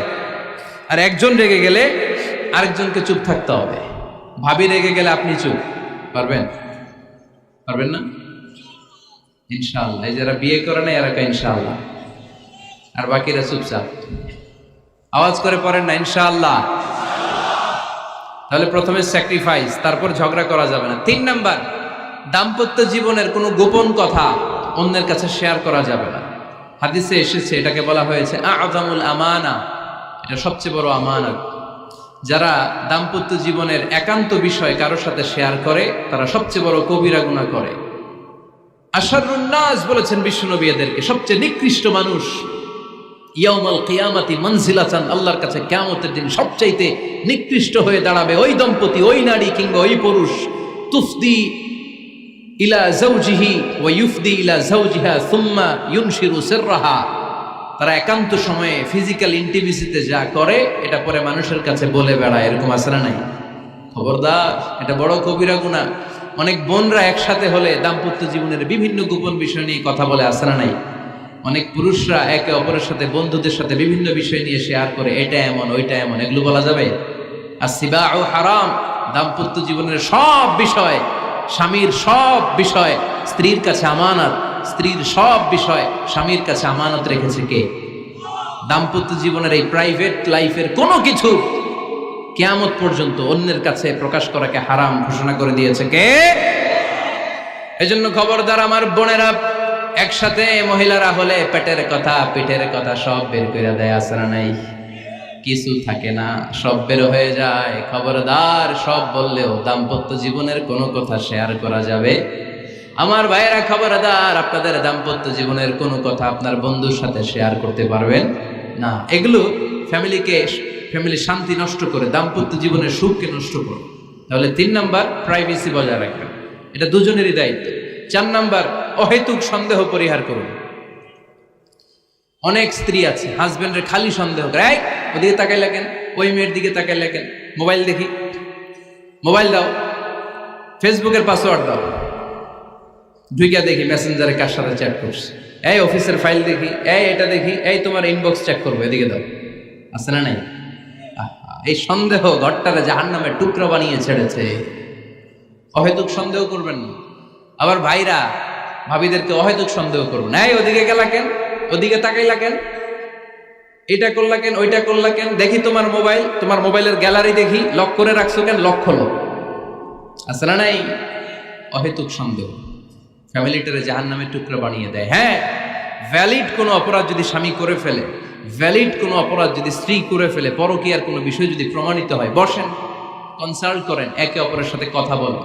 আর একজন রেগে গেলে আরেকজনকে চুপ থাকতে হবে। ভাবি রেগে গেলে আপনি চুপ, পারবেন? পারবেন না? ইনশাআল্লাহ। এই যারা বিয়ে করে না এরা ইনশাআল্লাহ, আর বাকিরা চুপচাপ। আওয়াজ করে পড়েন না ইনশাআল্লাহ। তাহলে প্রথমে স্যাক্রিফাইস, তারপর ঝগড়া করা যাবে না। 3 নাম্বার, দাম্পত্য জীবনের কোনো গোপন কথা অন্যের কাছে শেয়ার করা যাবে না। হাদিসে এসেছে, এটাকে বলা হয়েছে আ'যামুল আমানা, এটা সবচেয়ে বড় আমানত। যারা দাম্পত্য জীবনের একান্ত বিষয় কারোর সাথে শেয়ার করে তারা সবচেয়ে বড় কবিরা গুনাহ করে। আশারুন নাস বলেছেন বিশ্বনবী এদেরকে, সবচেয়ে নিকৃষ্ট মানুষ। ইয়াউমাল কিয়ামাতি মানজিলাতান, আল্লাহর কাছে কিয়ামতের দিন সবচাইতে নিকৃষ্ট হয়ে দাঁড়াবে ওই দম্পতি, ওই নারী কিংবা ওই পুরুষ, তুফদি ইলা যাওজিহি ওয়া ইউফদি ইলা যাওজিহা সুম্মা ইউনশিরু সিররাহা। তারা একান্ত সময়ে ফিজিক্যাল ইন্টিমেসিতে যা করে এটা পরে মানুষের কাছে বলে বেড়ায়, এরকম আছে না নাই? খবরদার, এটা বড় কবিরা গুনাহ। অনেক বোনরা একসাথে হলে দাম্পত্য জীবনের বিভিন্ন গোপন বিষয় নিয়ে কথা বলে, আসে না নাই? অনেক পুরুষরা একে অপরের সাথে, বন্ধুদের সাথে বিভিন্ন বিষয় নিয়ে শেয়ার করে, এটা এমন ওইটা এমন, এগুলো বলা যাবে? আর সিবাউ হারাম, দাম্পত্য জীবনের সব বিষয়, স্বামীর সব বিষয় স্ত্রীর কাছে আমানত, স্ত্রীর সব বিষয় স্বামীর কাছে আমানত রেখেছে কে? দাম্পত্য জীবনের এই প্রাইভেট লাইফের কোনো কিছু কিয়ামত পর্যন্ত অন্যের কাছে প্রকাশ করাকে হারাম ঘোষণা করে দিয়েছে কে? এজন্য খবরদার আমার বোনেরা, একসাথে মহিলারা হলে পেটের কথা পিঠের কথা সব বের করে দেয়, আসরা নাই? কিছু থাকে না, সব বের হয়ে যায়। খবরদার, সব বললেও দাম্পত্য জীবনের কোনো কথা শেয়ার করা যাবে? আমার ভাইয়েরা খবরদার, আপনাদের দাম্পত্য জীবনের কোনো কথা আপনার বন্ধুর সাথে শেয়ার করতে পারবেন না। এগুলো ফ্যামিলি শান্তি নষ্ট করে, দাম্পত্য জীবনের সুখকে নষ্ট করে। তাহলে 3 নাম্বার, প্রাইভেসি বজায় রাখবেন, এটা দুজনেরই দায়িত্ব। 4 নাম্বার, অহেতুক সন্দেহ পরিহার করুন। অনেক স্ত্রী আছে হাজবেন্ডের খালি সন্দেহ করে, এই ওদিকে তাকাই লাগেন, ওই মেয়ের দিকে তাকাই লাগেন, মোবাইল দেখি, মোবাইল দাও, ফেসবুকের পাসওয়ার্ড দাও, ঢুইকা দেখি মেসেঞ্জারে কার সাথে চ্যাট করছে, এই অফিসের ফাইল দেখি, এই এটা দেখি, এই তোমার ইনবক্স চেক করবো, এদিকে দাও, আছে না নাই? এই সন্দেহ ঘরটারে জাহান্নামের টুকরা বানিয়ে ছেড়েছে। অহেতুক সন্দেহ করবেন না। আবার ভাইরা ভাবিদেরকে অহেতুক সন্দেহ করবেন, এই ওদিকে গেলা কেন, ওদিকে তাকাইলা কেন, এটা করলা কেন, ওইটা করলা কেন, দেখি তোমার মোবাইল, তোমার মোবাইলের গ্যালারি দেখি, লক করে রাখছো কেন, লক খোলো, আছে না নাই? অহেতুক সন্দেহ ফ্যামিলিটারে জাহান্নামের টুকরা বানিয়ে দেয়। হ্যাঁ, ভ্যালিড কোনো অপরাধ যদি স্বামী করে ফেলে, ভ্যালিড কোনো অপরাধ যদি স্ত্রী করে ফেলে, পরকীয়ার কোনো বিষয় যদি প্রমাণিত হয়, বসেন, কনসাল্ট করেন, একে অপরের সাথে কথা বলেন,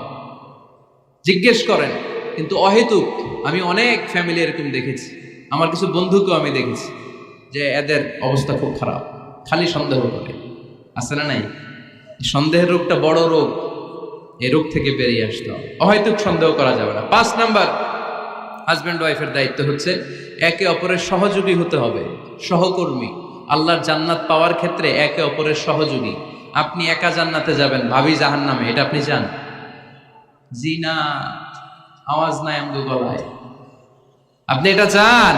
জিজ্ঞেস করেন। কিন্তু অহেতুক, আমি অনেক ফ্যামিলি এরকম দেখেছি, আমার কিছু বন্ধুকেও আমি দেখেছি যে এদের অবস্থা খুব খারাপ, খালি সন্দেহ করে, আছে না নাই? সন্দেহের রোগটা বড় রোগ, এই রোগ থেকে বেরিয়ে আসতে হবে, অহেতুক সন্দেহ করা যাবে না। 5 নাম্বার, হাজব্যান্ড ওয়াইফের দায়িত্ব হচ্ছে একে অপরের সহযোগী হতে হবে, সহকর্মী। আল্লাহর জান্নাত পাওয়ার ক্ষেত্রে একে অপরের সহযোগী। আপনি একা জান্নাতে যাবেন, ভাবি জাহান্নামে, এটা আপনি চান? জি না, আওয়াজ নাই আমগো গলায়। আপনি এটা চান?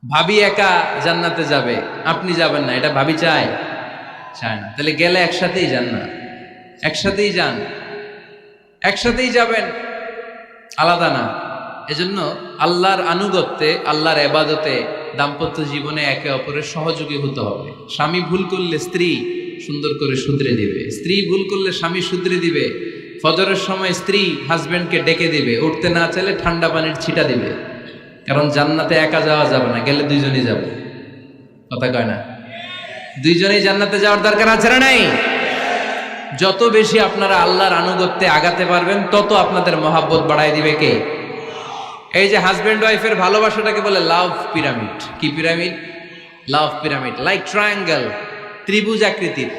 ভাবি একা জান্নাতে যাবে, আপনি যাবেন না, এটা ভাবি চায়? চায় না। তাহলে গেলে একসাথেই যান না, একসাথেই যান, একসাথেই যাবেন, আলাদা না। এজন্য আল্লাহর আনুগত্যে, আল্লাহর ইবাদতে, দাম্পত্য জীবনে একে অপরের সহযোগী হতে হবে। স্বামী ভুল করলে স্ত্রী সুন্দর করে শুধরে দিবে, স্ত্রী ভুল করলে স্বামী শুধরে দিবে। ফজরের সময় স্ত্রী হাজবেন্ডকে ডেকে দিবে, উঠতে না চাইলে ঠান্ডা পানির ছিটা দিবে। কারণ জান্নাতে একা যাওয়া যাবে না, গেলে দুইজনই যাব। কথা কয় না? দুইজনেই জান্নাতে যাওয়ার দরকার আছে না নাই? যত বেশি আপনারা আল্লাহর আনুগত্যে আগাতে পারবেন, তত আপনাদের মহাব্বত বাড়ায় দিবে কে? এই যে হাজবেন্ড ওয়াইফের ভালোবাসাটাকে বলে লাভ পিরামিড। কি pyramid? Love pyramid, like triangle, ত্রিভুজ আকৃতির।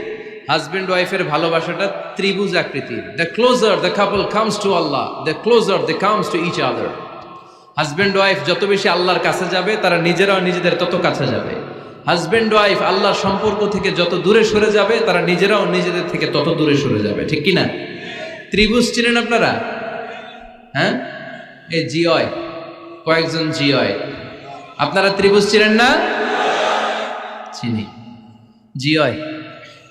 হাজবেন্ড ওয়াইফের ভালোবাসাটা ত্রিভুজ আকৃতির। The closer the couple comes to Allah, the closer they comes to each other. Husband wife যত বেশি আল্লাহর কাছে যাবে, তারা নিজেরাও নিজেদের তত কাছে যাবে। হাজবেন্ড ওয়াইফ আল্লাহর সম্পর্ক থেকে যত দূরে সরে যাবে, তারা নিজেরাও নিজেদের থেকে তত দূরে সরে যাবে। ঠিক কিনা? ত্রিভুজ চিনেন আপনারা? হ্যাঁ, এই জিওয় কয়েকজন জিওয়, আপনারা ত্রিভুজ চিনেন না? চিনি, জিওয়,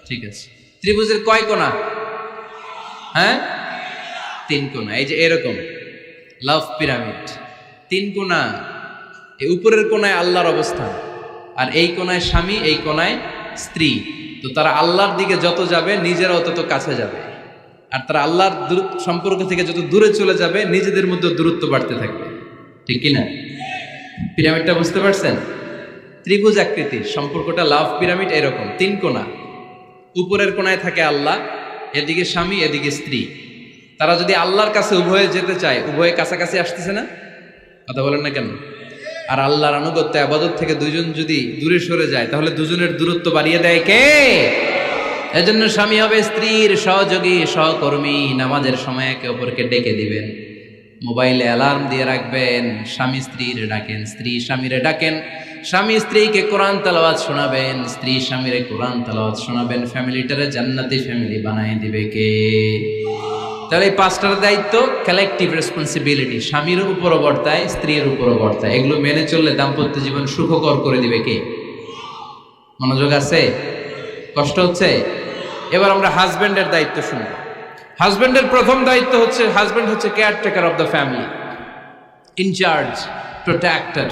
ঠিক আছে। ত্রিভুজের কয় কোণা? হ্যাঁ, 3 কোণা। এই যে এরকম লাভ পিরামিড, 3 কোণা। এই উপরের কোণায় আল্লাহর অবস্থান, আর এই কোণায় স্বামী, এই কোণায় স্ত্রী। তো তারা আল্লাহর দিকে যত যাবে, নিজেরাও তত কাছে যাবে। আর তারা আল্লাহর সম্পর্ক থেকে যত দূরে চলে যাবে, নিজেদের মধ্যে দূরত্ব বাড়তে থাকবে। ঠিক কিনা? পিরামিডটা বুঝতে পারছেন? ত্রিভুজ আকৃতির সম্পর্কটা লাভ পিরামিড এরকম, 3 কোণা। উপরের কোণায় থাকে আল্লাহ, এদিকে স্বামী, এদিকে স্ত্রী। তারা যদি আল্লাহর কাছে উভয়ে যেতে চায়, উভয়ে কাছাকাছি আসতেছে না? কথা বলেন না কেন? আর আল্লাহর আনুগত্য ইবাদত থেকে দুইজন যদি দূরে সরে যায়, তাহলে দুজনের দূরত্ব বাড়িয়ে দেয় কে? এজন্য স্বামী হবে স্ত্রীর সহযোগী, সহকর্মী। নামাজের সময় একে অপরকে ডেকে দিবেন, মোবাইলে অ্যালার্ম দিয়ে রাখবেন, স্বামী স্ত্রীরে ডাকেন, স্ত্রী স্বামীরে ডাকেন, স্বামী স্ত্রীকে কোরআন তেলাওয়াত শোনাবেন, স্ত্রী স্বামীরে কোরআন তেলাওয়াত শোনাবেন। ফ্যামিলিটারে জান্নাতি ফ্যামিলি বানায় দিবে কে? তাহলে এই পাঁচটার দায়িত্ব কালেকটিভ রেসপন্সিবিলিটি, স্বামীর উপরও বর্তায়, স্ত্রীর উপরও বর্তায়। এগুলো মেনে চললে দাম্পত্য জীবন সুখকর করে দিবে কে? মনোযোগ আছে? কষ্ট হচ্ছে? এবার আমরা হাজবেন্ডের দায়িত্ব শুনবো। হাজবেন্ডের প্রথম দায়িত্ব হচ্ছে, হাজবেন্ড হচ্ছে caretaker of the family, incharge, protector.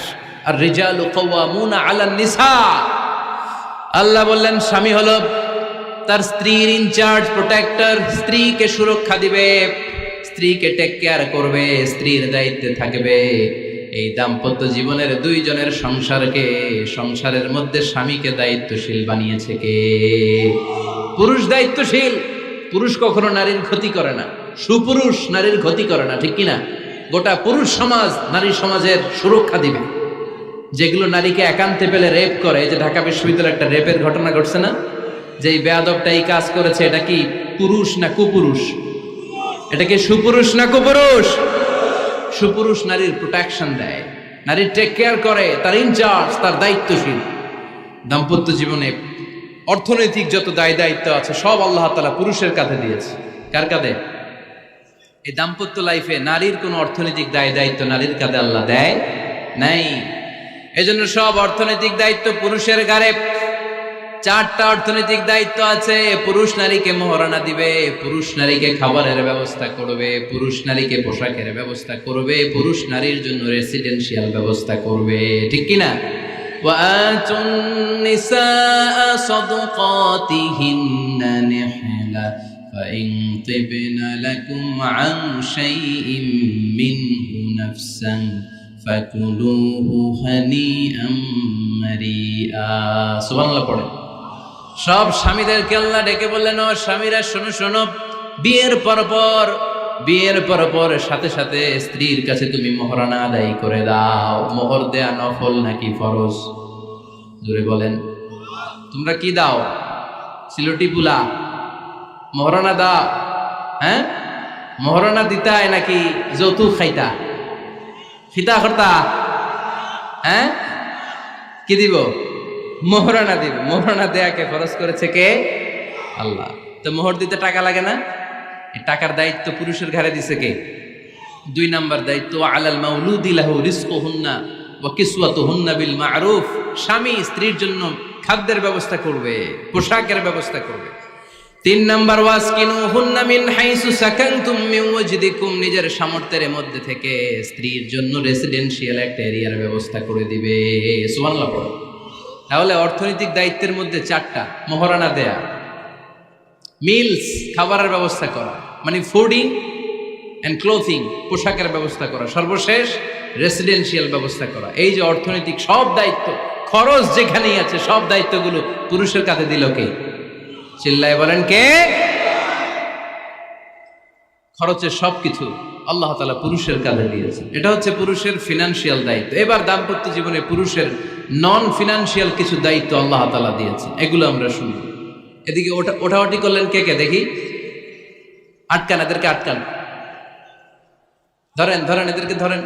আর রিজালু কাওয়ামুনা আলান নিসা। আল্লাহ বললেন স্বামী হলো তার স্ত্রীর ইনচার্জ, প্রোটেক্টর, স্ত্রীকে সুরক্ষা দিবে, স্ত্রীকে টেক কেয়ার করবে, স্ত্রীর দায়িত্বে থাকবে। এই দাম্পত্য জীবনের দুইজনের সংসারকে, সংসারের মধ্যে স্বামীকে দায়িত্বশীল বানিয়েছে কে? পুরুষ দায়িত্বশীল। পুরুষ কখনো নারীর ক্ষতি করে না, সুপুরুষ নারীর ক্ষতি করে না, ঠিক কিনা? গোটা পুরুষ সমাজ নারী সমাজের সুরক্ষা দিবে। যেগুলো নারীকে একান্তে পেলে রেপ করে, এই যে ঢাকা বিশ্ববিদ্যালয়ে একটা রেপের ঘটনা ঘটছে না, যে এই বেয়াদবটা এই কাজ করেছে, এটা কি পুরুষ না কুপুরুষ? এটা কি সুপুরুষ না কুপুরুষ? সুপুরুষ নারীর প্রোটেকশন দেয়, নারীর টেক কেয়ার করে, তার ইনচার্জ, তার দায়িত্বশীল। দাম্পত্য জীবনে অর্থনৈতিক যত দায় দায়িত্ব আছে সব আল্লাহ তাআলা পুরুষের কাঁধে দিয়েছে। কার কাঁধে? এই দাম্পত্য লাইফে নারীর কোনো অর্থনৈতিক দায় দায়িত্ব নারীর কাঁধে আল্লাহ দেয় নাই। এজন্য সব অর্থনৈতিক দায়িত্ব পুরুষের ঘাড়ে। 4টা অর্থনৈতিক দায়িত্ব আছে। পুরুষ নারীকে মোহরানা দিবে, পুরুষ নারীকে খাবারের ব্যবস্থা করবে, পুরুষ নারীকে পোশাকের ব্যবস্থা করবে, পুরুষ নারীর জন্য রেসিডেন্সিয়াল ব্যবস্থা করবে, ঠিক কিনা? وآتوا النساء صدقاتهن نحلة فإن طبن لكم عن شيء منه نفسا فكلوه هنيئا مريئا। সুবহানাল্লাহ পড়ে। সব স্বামীদেরকে আল্লাহ ডেকে বললেন, ও স্বামীরা শোনো শোনো, বিয়ের পর সাথে সাথে স্ত্রীর কাছে তুমি মোহরানা আদায় করে দাও। মোহর দেয়া নফল নাকি ফরজ? জোরে বলেন। তোমরা কি দাও? সিলটি পুলা মোহরানা দাও? হ্যাঁ, মোহরানা দিতায় নাকি যৌতুক খাইতা? খিতা করতা? হ্যাঁ, কি দিব? মোহরানা দিব। মোহরানা দেয়াকে ফরজ করেছে কে? আল্লাহ। তো মোহর দিতে টাকা লাগে না? এই টাকার দায়িত্ব পুরুষের ঘাড়ে দিছে কে? 2 নাম্বার দায়িত্ব, আলাল মাউলুদি লাহু রিজকুহুন্না ওয়া কিসওয়াতুহুন্না বিল মা'রুফ। স্বামী স্ত্রীর জন্য খাদ্যের ব্যবস্থা করবে, পোশাকের ব্যবস্থা করবে। 3 নাম্বার, ওয়াসকিনুহুন্না মিন হাইসু সাকানতুম মিন ওয়াজদিকুম। নিজের সামর্থ্যের মধ্যে থেকে স্ত্রীর জন্য রেসিডেন্সিয়াল একটা এরিয়ার ব্যবস্থা করে দিবে। সুবহানাল্লাহ পড়ো। তাহলে অর্থনৈতিক দায়িত্বের মধ্যে 4টা: মোহরানা দেয়া, মিলস খাবারের ব্যবস্থা করা, মানে ফুডিং অ্যান্ড ক্লোথিং, পোশাকের ব্যবস্থা করা, সর্বশেষ রেসিডেন্সিয়াল ব্যবস্থা করা। এই যে অর্থনৈতিক সব দায়িত্ব, খরচ যেখানেই আছে, সব দায়িত্বগুলো পুরুষের কাছে দিল কে? চিল্লায় বলেন কে? খরচের সবকিছু আল্লাহ তাআলা পুরুষের কাঁধে দিয়েছেন। এটা হচ্ছে পুরুষের ফিনান্সিয়াল দায়িত্ব। এবার দাম্পত্য জীবনে পুরুষের নন ফিনান্সিয়াল কিছু দায়িত্ব আল্লাহ তাআলা দিয়েছেন, এগুলো আমরা শুনব। এদিকে ওঠাওটি করলেন কে কে দেখি? আটকান, এদেরকে আটকান, ধরেন ধরেন, এদেরকে ধরেন।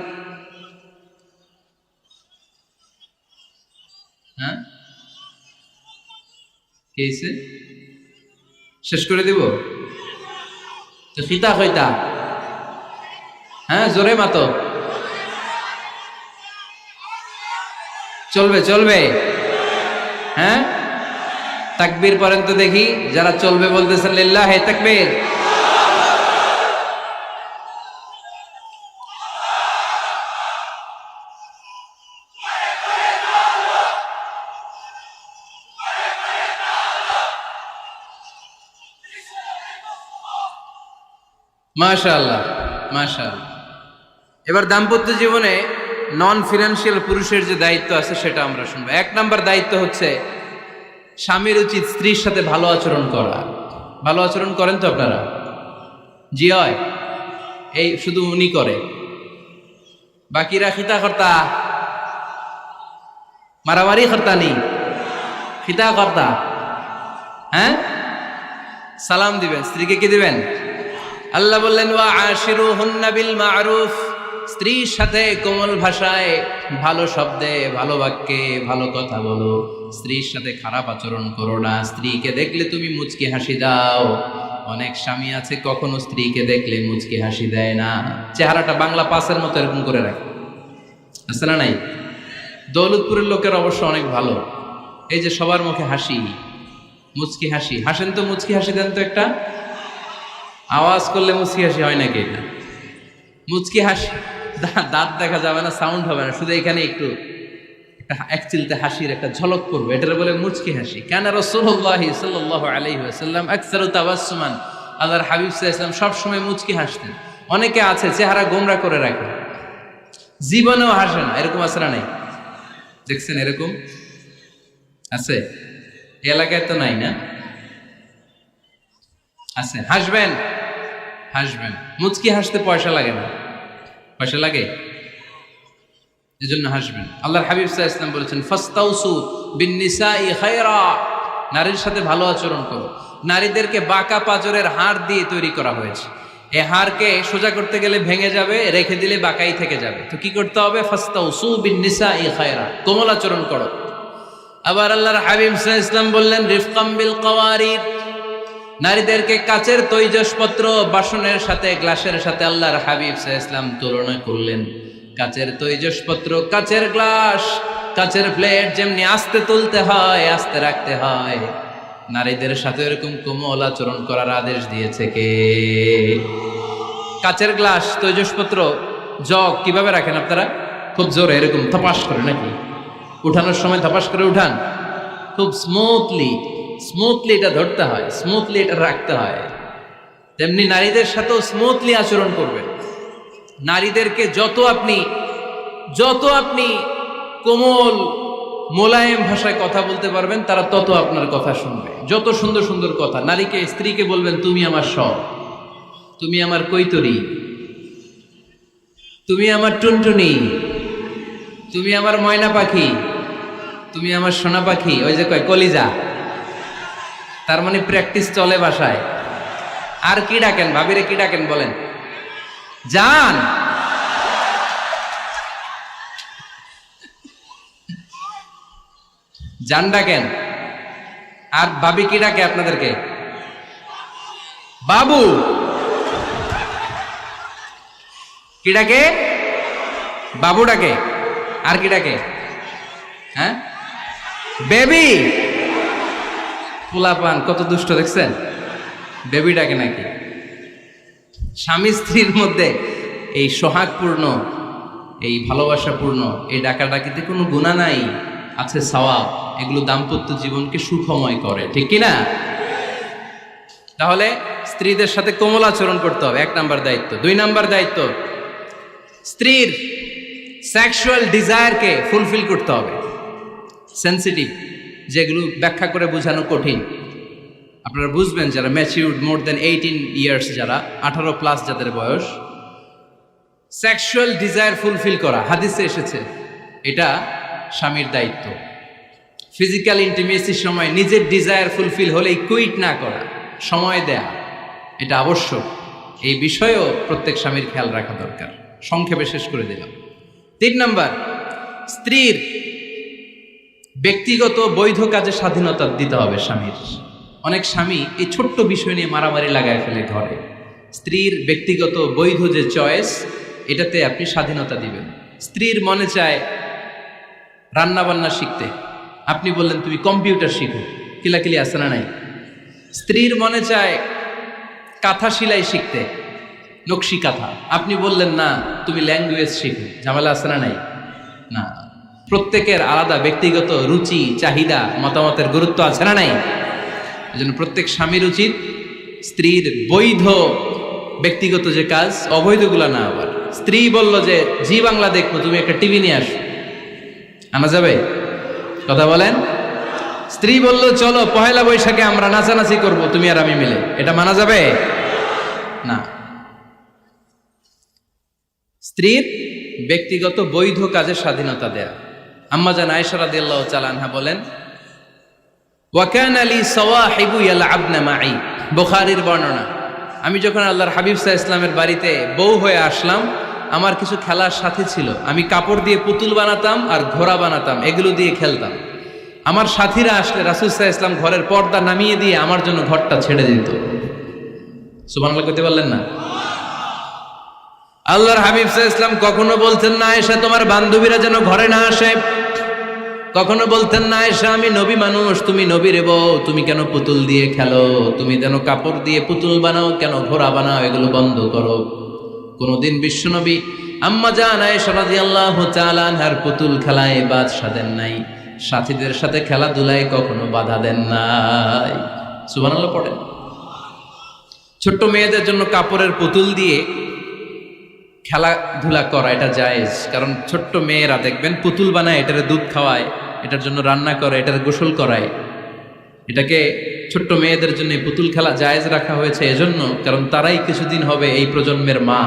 হ্যাঁ, কি হয়েছে? শেষ করে দিব তো? খিতা খৈতা? হ্যাঁ, জোরে মাতো। চলবে চলবে? হ্যাঁ, তাকবীর পড়েন তো দেখি, যারা চলবে বলতেছেন লিল্লাহি তাকবীর। মাশাআল্লাহ মাশাআল্লাহ। এবার দাম্পত্য জীবনে নন ফিনান্সিয়াল পুরুষের যে দায়িত্ব আছে সেটা আমরা শুনবো। 1 নাম্বার দায়িত্ব হচ্ছে, স্বামীর উচিত স্ত্রীর সাথে ভালো আচরণ করা। ভালো আচরণ করেন তো আপনারা? জি হয়। এই শুধু উনি করে, বাকিরা খিতা কর্তা, মারামারি কর্তা নেই, খিতা কর্তা। হ্যাঁ, সালাম দিবেন, স্ত্রীকে কি দিবেন? আল্লাহ বললেন, ওয়া আশিরুহুন্না বিল মা'রুফ। স্ত্রীর সাথে কোমল ভাষায়, ভালো শব্দে, ভালো বাক্যে, ভালো কথা বলো। স্ত্রীর সাথে খারাপ আচরণ করো না। স্ত্রীকে দেখলে তুমি মুচকি হাসি দাও। অনেক স্বামী আছে কখনো স্ত্রীকে দেখলে মুচকি হাসি দেয় না, চেহারাটা বাংলা পাসের মতো এরকম করে রাখে, আছে না নাই? দৌলতপুরের লোকের অবশ্য অনেক ভালো, এই যে সবার মুখে হাসি, মুচকি হাসি। হাসেন তো, মুচকি হাসি দেন তো একটা। আওয়াজ করলে মুচকি হাসি হয় নাকি? এটা মুচকি হাসি, দাঁত দেখা যাবে না, সাউন্ড হবে না, শুধু এখানে একটু এক চিলতে হাসির একটা ঝলক পড়বে, এটার বলে মুচকি হাসি। কেন রাসূলুল্লাহ সাল্লাল্লাহু আলাইহি ওয়াসাল্লাম আকসারু তাবাসসুমান, আল্লাহর হাবিব সাল্লাল্লাহু আলাইহি ওয়াসাল্লাম সব সময় মুচকি হাসতেন। অনেকে আছে চেহারা গোমরা করে রাখে, জীবনেও হাসে না, এরকম আছে না নাই? দেখছেন এরকম আছে? এলাকায় তো নাই না? আছে। হাসবেন, হাসবেন। মুচকি হাসতে পয়সা লাগে না, পয়সা লাগে, এজন্য হাসবেন। আল্লাহর হাবিব সাল্লাল্লাহু আলাইহি ওয়াসাল্লাম বলেছেন ফাস্তাউসু বিন-নিসাই খায়রা, নারীর সাথে ভালো আচরণ করো। নারীদেরকে বাঁকা পাঁজরের হাড় দিয়ে তৈরি করা হয়েছে। এই হাড়কে সোজা করতে গেলে ভেঙে যাবে, রেখে দিলে বাঁকাই থেকে যাবে। তো কি করতে হবে? ফাস্তাউসু বিন-নিসাই খায়রা, কোমল আচরণ করো। আবার আল্লাহর হাবিব সাল্লাল্লাহু আলাইহি ওয়াসাল্লাম বললেন রিফকাম বিল কাওয়ারিদ, নারীদেরকে কাচের তৈজসপত্র, বাসনের সাথে, গ্লাসের সাথে আল্লাহর হাবিব সাল্লাল্লাহু আলাইহি ওয়াসাল্লাম তুলনা করলেন। কাচের তৈজসপত্র, কাচের গ্লাস, কাচের প্লেট যেমনি আস্তে তুলতে হয়, আস্তে রাখতে হয়, নারীদের সাথে এরকম কোমল আচরণ করার আদেশ দিয়েছে কে? কাচের গ্লাস, তৈজসপত্র, জগ কিভাবে রাখেন আপনারা? খুব জোরে এরকম থপাস করে নাকি? উঠানোর সময় থপাস করে উঠান? খুব স্মুথলি এটা ধরতে হয়, স্মুথলি এটা রাখতে হয়। তেমনি নারীদের সাথেও স্মুথলি আচরণ করবেন। নারীদেরকে যত আপনি কোমল মোলায়েম ভাষায় কথা বলতে পারবেন, তারা তত আপনার কথা শুনবে। যত সুন্দর সুন্দর কথা, নারীকে, স্ত্রীকে বলবেন তুমি আমার সব, তুমি আমার কৈতরি, তুমি আমার টুনটুনি, তুমি আমার ময়না পাখি, তুমি আমার সোনা পাখি। ওই যে কয় কলিজা, তার মানে প্র্যাকটিস চলে বাসায়। আর কি ডাকেন? ভাবিরে কি ডাকেন বলেন? জান। জান ডাকেন। আর ভাবি কি ডাকে আপনাদেরকে? বাবু। কি ডাকে? বাবু ডাকে। আর কি ডাকে? হ্যাঁ, বেবি। পোলাপান কত দুষ্ট দেখছেন, বেবি ডাকে নাকি? স্বামী স্ত্রীর মধ্যে এই সোহাগপূর্ণ, এই ভালোবাসাপূর্ণ এই ডাকাডাকিতে কোনো গুনাহ নাই, আছে সওয়াব। এগুলো দাম্পত্য জীবনকে সুখময় করে, ঠিক কি না? তাহলে স্ত্রীদের সাথে কোমল আচরণ করতে হবে, 1 নাম্বার দায়িত্ব। 2 নাম্বার দায়িত্ব, স্ত্রীর সেক্সুয়াল ডিজায়ারকে ফুলফিল করতে হবে। সেন্সিটিভ, যেগুলো ব্যাখ্যা করে বোঝানো কঠিন। আপনারা বুঝবেন যারা ম্যাচিউরড, মোর দেন 18 ইয়ার্স, যারা 18+ যাদের বয়স, সেক্সুয়াল ডিজায়ার ফুলফিল করা হাদিসে এসেছে, এটা স্বামীর দায়িত্ব। ফিজিক্যাল ইন্টিমেসির সময় নিজের ডিজায়ার ফুলফিল হলেই কুইট না করা, সময় দেয়া, এটা আবশ্যক। এই বিষয়েও প্রত্যেক স্বামীর খেয়াল রাখা দরকার। সংক্ষেপে শেষ করে দিলাম। 3 নাম্বার, স্ত্রীর ব্যক্তিগত বৈধ কাজে স্বাধীনতা দিতে হবে স্বামীর। অনেক স্বামী এই ছোট্ট বিষয় নিয়ে মারামারি লাগায় ফেলে ঘরে। স্ত্রীর ব্যক্তিগত বৈধ যে চয়েস, এটাতে আপনি স্বাধীনতা দিবেন। স্ত্রীর মনে চায় রান্না বান্না শিখতে, আপনি বললেন তুমি কম্পিউটার শিখো, কিলাকিলি আছে না নাই? স্ত্রীর মনে চায় কাঁথা সেলাই শিখতে, নকশি কাঁথা, আপনি বললেন না তুমি ল্যাঙ্গুয়েজ শিখো, ঝামেলা আছে না নাই? না, প্রত্যেকের আলাদা ব্যক্তিগত রুচি, চাহিদা, মতামতের গুরুত্ব আছে না নাই? এজন্য প্রত্যেক স্বামীর উচিত স্ত্রীর বৈধ ব্যক্তিগত যে কাজ, অবৈধগুলা না। আবার স্ত্রী বলল যে জি বাংলা দেখবো, তুমি একটা টিভি নিয়ে আসো, আনা যাবে? কথা বলেন। স্ত্রী বলল চলো পহেলা বৈশাখে আমরা নাচানাচি করব তুমি আর আমি মিলে, এটা মানা যাবে না। স্ত্রীর ব্যক্তিগত বৈধ কাজের স্বাধীনতা দেয়া। আম্মা জান আয়েশা রাদিয়াল্লাহু তাআলা আনহা বলেন, ওয়া কানা লি সাওয়াহিবু ইয়ালআবনা মাই, বুখারীর বর্ণনা। আমি যখন আল্লাহর হাবিব সাল্লাল্লাহু আলাইহি ওয়াসাল্লামের বাড়িতে বউ হয়ে আসলাম, আমার কিছু খেলার সাথী ছিল, আমি কাপড় দিয়ে পুতুল বানাতাম আর ঘোড়া বানাতাম, এগুলো দিয়ে খেলতাম। আমার সাথীরা আসলে রাসূল সাল্লাল্লাহু আলাইহি ওয়াসাল্লাম ঘরের পর্দা নামিয়ে দিয়ে আমার জন্য ঘরটা ছেড়ে দিত। সুবহানাল্লাহ কইতে পারলেন না? আল্লাহর হাবিব সাল্লাল্লাহু আলাইহি ওয়াসাল্লাম কখনো বলতেন না আয়েশা তোমার বান্ধবীরা যেন ঘরে না আসে, কখনো বলতেন না আয়েশা আমি নবী মানুষ, তুমি নবীর বউ, তুমি কেন পুতুল দিয়ে খেলো, তুমি যেন কাপড় দিয়ে পুতুল বানাও, কেন ঘোড়া বানাও, এগুলো বন্ধ করো। কোনদিন বিশ্বনবী আম্মা জান আয়েশা রাদিয়াল্লাহু তাআলা আনহার পুতুল খেলায় বাধা দেন নাই, সাথীদের সাথে খেলাধুলায় কখনো বাধা দেন নাই। সুবহানাল্লাহ পড়েন। ছোট্ট মেয়েদের জন্য কাপড়ের পুতুল দিয়ে খেলাধুলা করা এটা জায়েজ, কারণ ছোট্ট মেয়েরা দেখবেন পুতুল বানায়, এটার দুধ খাওয়ায়, এটার জন্য রান্না করে, এটার গোসল করায়। এটাকে ছোট্ট মেয়েদের জন্য পুতুল খেলা জায়েজ রাখা হয়েছে এজন্য, কারণ তারাই কিছুদিন হবে এই প্রজন্মের মা,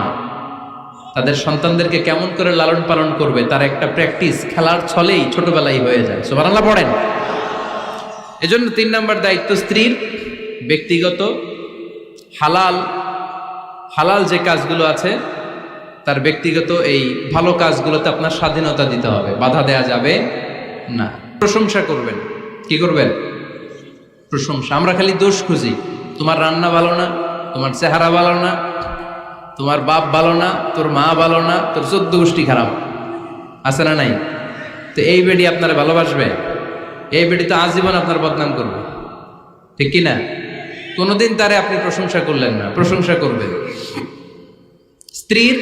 তাদের সন্তানদেরকে কেমন করে লালন পালন করবে তার একটা প্র্যাকটিস খেলার ছলেই ছোটবেলায় হয়ে যায়। সুবহানাল্লাহ পড়েন। এজন্য 3 নম্বর দায়িত্ব স্ত্রীর ব্যক্তিগত হালাল যে কাজগুলো আছে তার ব্যক্তিগত এই ভালো কাজগুলোতে আপনার স্বাধীনতা দিতে হবে, বাধা দেয়া যাবে না। প্রশংসা করবেন। কি করবেন? প্রশংসা। আমরা খালি দোষ খুঁজি, তোমার রান্না ভালো না, তোমার চেহারা ভালো না, তোমার বাপ ভালো না, তোর মা ভালো না, তোর 14 গোষ্ঠী খারাপ, আছে না নাই? তো এই বেডি আপনারা ভালোবাসবে? এই বেডি তো আজীবন আপনার বদনাম করবে, ঠিক কি না? কোনোদিন তারে আপনি প্রশংসা করলেন না, প্রশংসা করবেন। স্ত্রীর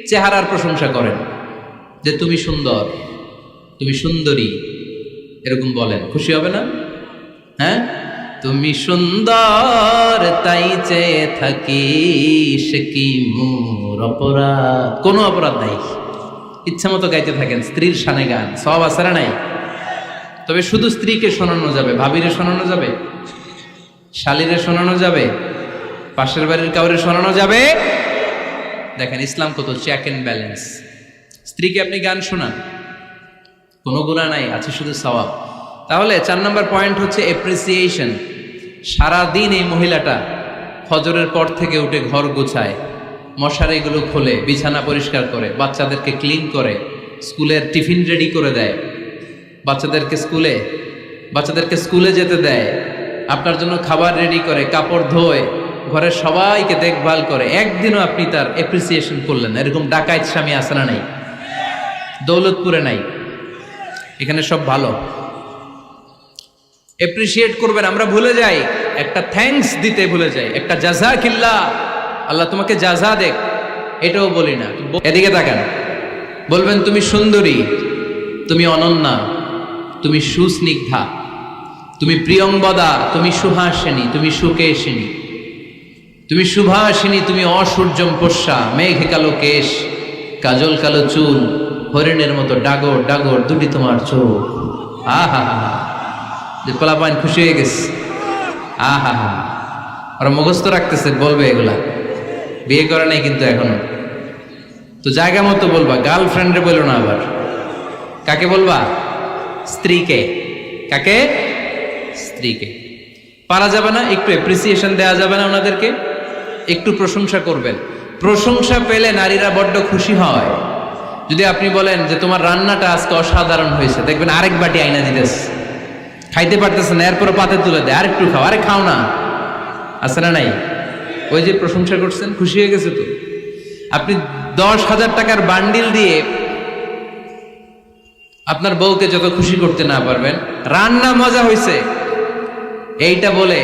চেহারার প্রশংসা করেন, যে তুমি সুন্দর, তুমি সুন্দরী, এরকম বলেন, খুশি হবে না? হ্যাঁ, তুমি সুন্দর তাই চেয়ে থাকি, সে কি মোর অপরাধ? কোনো অপরাধ নাই, ইচ্ছা মতো গাইতে থাকেন স্ত্রীর শানে গান, সব আছে না নাই? তবে শুধু স্ত্রীকে শোনানো যাবে, ভাবিরে শোনানো যাবে, শালীরে শোনানো যাবে, পাশের বাড়ির কাউরে শোনানো যাবে? দেখেন ইসলাম কত চেক এন্ড ব্যালেন্স। স্ত্রীকে আপনি গান শোনান, কোনো গুনাহ নাই, আছে শুধু সওয়াব। তাহলে 4 নম্বর পয়েন্ট হচ্ছে এপ্রিসিয়েশন। সারাদিন এই মহিলাটা ফজরের পর থেকে উঠে ঘর গুছায়, মশারিগুলো খোলে, বিছানা পরিষ্কার করে, বাচ্চাদেরকে ক্লিন করে, স্কুলের টিফিন রেডি করে দেয়, বাচ্চাদেরকে স্কুলে যেতে দেয়, আপনার জন্য খাবার রেডি করে, কাপড় ধোয়, ঘরের সবাইকে দেখভাল করে। একদিনও আপনি তার এপ্রিসিয়েশন করলেন? এরকম ডাকাইত স্বামী আছে না নাই? দৌলতপুরে নাই, এখানে সব ভালো। এপ্রিসিয়েট করবেন। আমরা ভুলে যাই, একটা থ্যাঙ্কস দিতে ভুলে যাই, একটা জাযাকিল্লাহ, আল্লাহ তোমাকে জাযা দেখ, এটাও বলি না। এদিকে তাকান, বলবেন তুমি সুন্দরী, তুমি অনন্যা, তুমি সুস্নিগ্ধা, তুমি প্রিয়ংবদা, তুমি সুহাসিনী, তুমি সুকেশিনী, তুমি সুভাষিনী, তুমি অসূর্যম পোষ্যা, মেঘে কালো কেশ, কাজল কালো চুল, হরিণের মতো ডাগর ডাগর দুটি তোমার চোখ। আহা হা, যে পোলাপাইন খুশি হয়ে গেছে। আহা হা, ওরা মুখস্থ রাখতেছে, বলবে এগুলা, বিয়ে করে নাই কিন্তু এখনো। তো জায়গা মতো বলবা, গার্লফ্রেন্ডে বলো না। আবার কাকে বলবা? স্ত্রীকে। কাকে? স্ত্রীকে। পারা যাবে না? একটু এপ্রিসিয়েশন দেওয়া যাবে না ওনাদেরকে? একটু প্রশংসা করবেন। প্রশংসা পেলে নারীরা বড্ড খুশি হয়। যদি আপনি বলেন যে তোমার রান্নাটা আজকে অসাধারণ হয়েছে, দেখবেন আরেক বাটি আইনা দিতেছে, খাইতে পারতেছে না, এরপর পাতে তুলে দেয়, আরেকটু খাও, আরে খাও না, আছে না নাই? ওই যে প্রশংসা করছেন, খুশি হয়ে গেছে তো। আপনি 10,000 টাকার বান্ডিল দিয়ে আপনার বউকে যত খুশি করতে না পারবেন, রান্না মজা হয়েছে এইটা বলে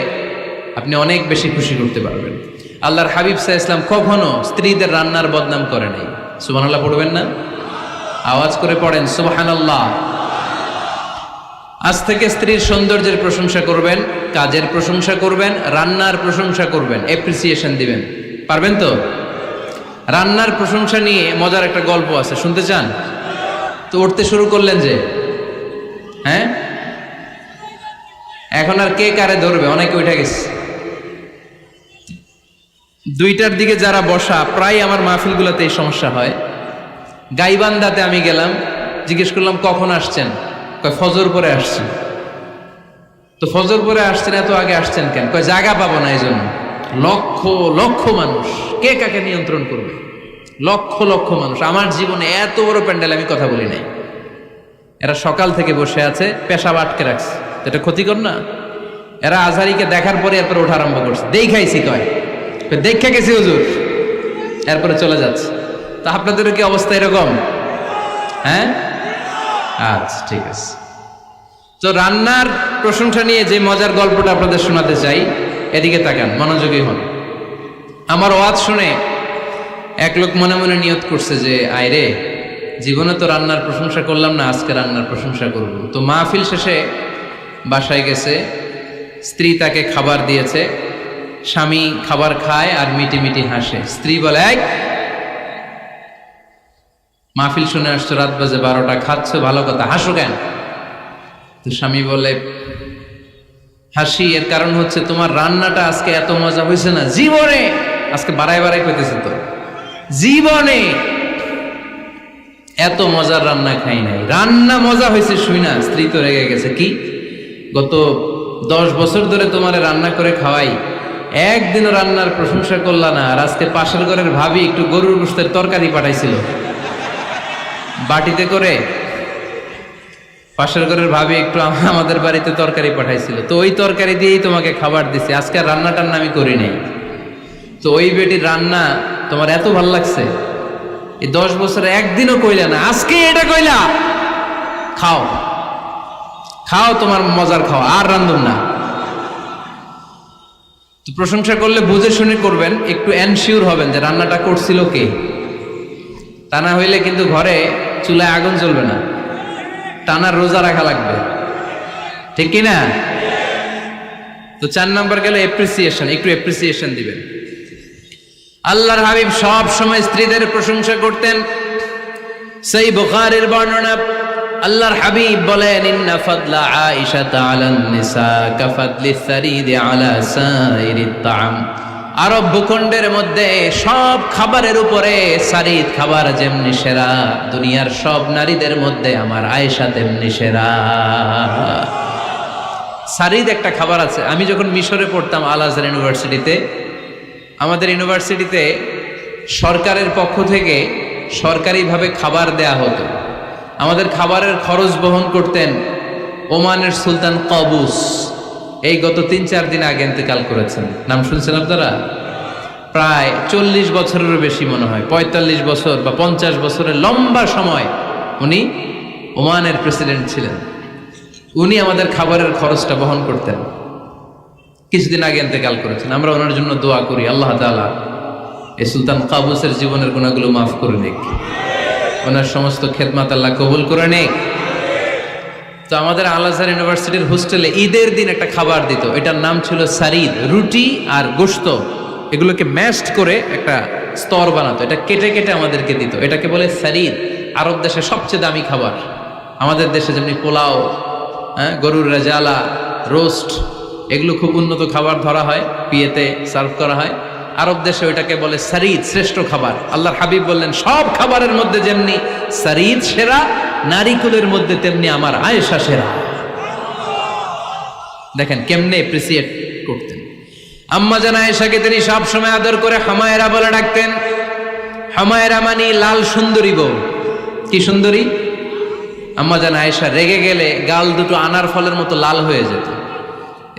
আপনি অনেক বেশি খুশি করতে পারবেন। আল্লাহর হাবিব সাল্লাল্লাহু আলাইহি ওয়াসাল্লাম কখনো স্ত্রীদের রান্নার বদনাম করে নাই। সুবহানাল্লাহ পড়বেন না? আওয়াজ করে পড়েন সুবহানাল্লাহ। আজ থেকে স্ত্রীর সৌন্দর্যের প্রশংসা করবেন, কাজের প্রশংসা করবেন, রান্নার প্রশংসা করবেন, এপ্রিসিয়েশন দিবেন। পারবেন তো? রান্নার প্রশংসা নিয়ে মজার একটা গল্প আছে, শুনতে চান? তো উঠতে শুরু করলেন যে, হ্যাঁ, এখন আর কে কারে ধরবে? অনেকে উঠে গেছে। 2টার দিকে যারা বসা, প্রায় আমার মাহফিলগুলোতে এই সমস্যা হয়। গাইবান্ধাতে আমি গেলাম, জিজ্ঞেস করলাম কখন আসছেন? কয় ফজর পরে আসছেন। তো ফজর পরে আসছেন, এত আগে আসছেন কেন? কয় জায়গা পাবো না, এই জন্য। লক্ষ লক্ষ মানুষ, কে কাকে নিয়ন্ত্রণ করবে? লক্ষ লক্ষ মানুষ। আমার জীবনে এত বড় প্যান্ডেল আমি কথা বলি নাই। এরা সকাল থেকে বসে আছে, পেশাব আটকে রাখছে, এটা ক্ষতিকর না? এরা আজহারিকে দেখার পরে এরপরে ওঠা আরম্ভ করছে, দেখাইছি কয়, দেখা গেছি হুজুর, এরপরে চলে যাচ্ছে। তা আপনাদেরও কি অবস্থা এরকম? হ্যাঁ, আচ্ছা ঠিক আছে। তো রান্নার প্রশংসা নিয়ে যে মজার গল্পটা আপনাদের শোনাতে চাই, এদিকে তাকান, মনোযোগী হন। আমার ওয়াজ শুনে এক লোক মনে মনে নিয়ত করছে যে আয় রে, জীবনে তো রান্নার প্রশংসা করলাম না, আজকে রান্নার প্রশংসা করব। তো মাহফিল শেষে বাসায় গেছে, স্ত্রী তাকে খাবার দিয়েছে, স্বামী খাবার খায় আর মিটি মিটি হাসে। স্ত্রী বলে, এই মাহফিল শুনে আসছো, রাত বাজে 12টা, খাচ্ছ ভালো কথা, হাসো কেন? তো স্বামী বলে, হাসি এর কারণ হচ্ছে তোমার রান্নাটা আজকে এত মজা হয়েছে না জীবনে, আজকে বাড়াই বাড়াই পেতেছে, তো জীবনে এত মজার রান্না খাই নাই, রান্না মজা হয়েছে শুই না। স্ত্রী তো রেগে গেছে, কি গত 10 বছর ধরে তোমারে রান্না করে খাওয়াই, একদিনও রান্নার প্রশংসা করলা না, আর আজকে পাশের ঘরের ভাবি একটু গরুর গোশতের তরকারি পাঠাইছিল বাটিতে করে, পাশের ঘরের ভাবি একটু আমাদের বাড়িতে তরকারি পাঠাইছিল, তো ওই তরকারি দিয়েই তোমাকে খাবার দিছি, আজকে আর রান্না টান্না আমি করি নাই। তো ওই বেটির রান্না তোমার এত ভাল লাগছে, এই 10 বছরে একদিনও কইলা না, আজকে এটা কইলা, খাও খাও, তোমার মজার খাও, আর রান্ধুন না। তো প্রশংসা করলে বুঝে শুনে করবেন, একটু এনশিওর হবেন যে রান্নাটা করছিল কে, তা না হইলে কিন্তু ঘরে চুলায় আগুন জ্বলবে না, টানার রোজা রাখা লাগবে, ঠিক কিনা? তো 4 নাম্বার গেল এপ্রিসিয়েশন, একটু এপ্রিসিয়েশন দিবেন। আল্লাহর হাবিব সব সময় স্ত্রীদের প্রশংসা করতেন। সেই বুখারীর বর্ণনা, আল্লাহর হাবিব বলেন, ইন্না ফাদলা আয়েশা আলান নিসা কাফাদলি সারিদ আলা সাইরিত তাআম। আরব ভূখণ্ডের মধ্যে সব খাবারের উপরে সারিদ খাবার যেমনি সেরা, দুনিয়ার সব নারীদের মধ্যে আমার আয়েশা তেমনি সেরা। সারিদ একটা খাবার আছে। আমি যখন মিশরে পড়তাম আল আজহার ইউনিভার্সিটিতে, আমাদের ইউনিভার্সিটিতে সরকারের পক্ষ থেকে সরকারিভাবে খাবার দেয়া হতো। আমাদের খাবারের খরচ বহন করতেন ওমানের সুলতান কাবুস। এই গত 3-4 দিন আগে ইন্তেকাল করেছেন, নাম শুনছেন আপনারা? প্রায় 40 বছরেরও বেশি মনে হয়, 45 বছর বা 50 বছরের লম্বা সময় উনি ওমানের প্রেসিডেন্ট ছিলেন। উনি আমাদের খাবারের খরচটা বহন করতেন। কিছুদিন আগে ইন্তেকাল করেছেন। আমরা ওনার জন্য দোয়া করি, আল্লাহ তাআলা এই সুলতান কাবুসের জীবনের গুনাহগুলো মাফ করে নিক, ওনার সমস্ত খেদমত আল্লাহ কবুল করে নিক। তো আমাদের আল আজহার ইউনিভার্সিটির হোস্টেলে ঈদের দিন একটা খাবার দিত, এটার নাম ছিল সারিদ। রুটি আর গোশত এগুলোকে ম্যাশড করে একটা স্তর বানাতো, এটা কেটে কেটে আমাদেরকে দিত, এটাকে বলে সারিদ। আরব দেশে সবচেয়ে দামি খাবার। আমাদের দেশে যেমনি পোলাও, গরুর রেজালা, রোস্ট, এগুলো খুব উন্নত খাবার ধরা হয়, বিয়েতে সার্ভ করা হয়। আরব দেশে ওইটাকে বলে সারিদ, শ্রেষ্ঠ খাবার। আল্লাহর হাবিব বললেন, সব খাবারের মধ্যে যেমনি সারিদ সেরা, নারীকুলের মধ্যে তেমনি আমার আয়েশা সেরা। দেখেন কেমনে এপ্রিসিয়েট করতেন। আম্মা জান আয়েশাকে তিনি সব সময় আদর করে হামায়রা বলে ডাকতেন। হামায়রা মানে লাল সুন্দরী বউ। কি সুন্দরী? আম্মা জান আয়েশা রেগে গেলে গাল দুটো আনার ফলের মতো লাল হয়ে যেত,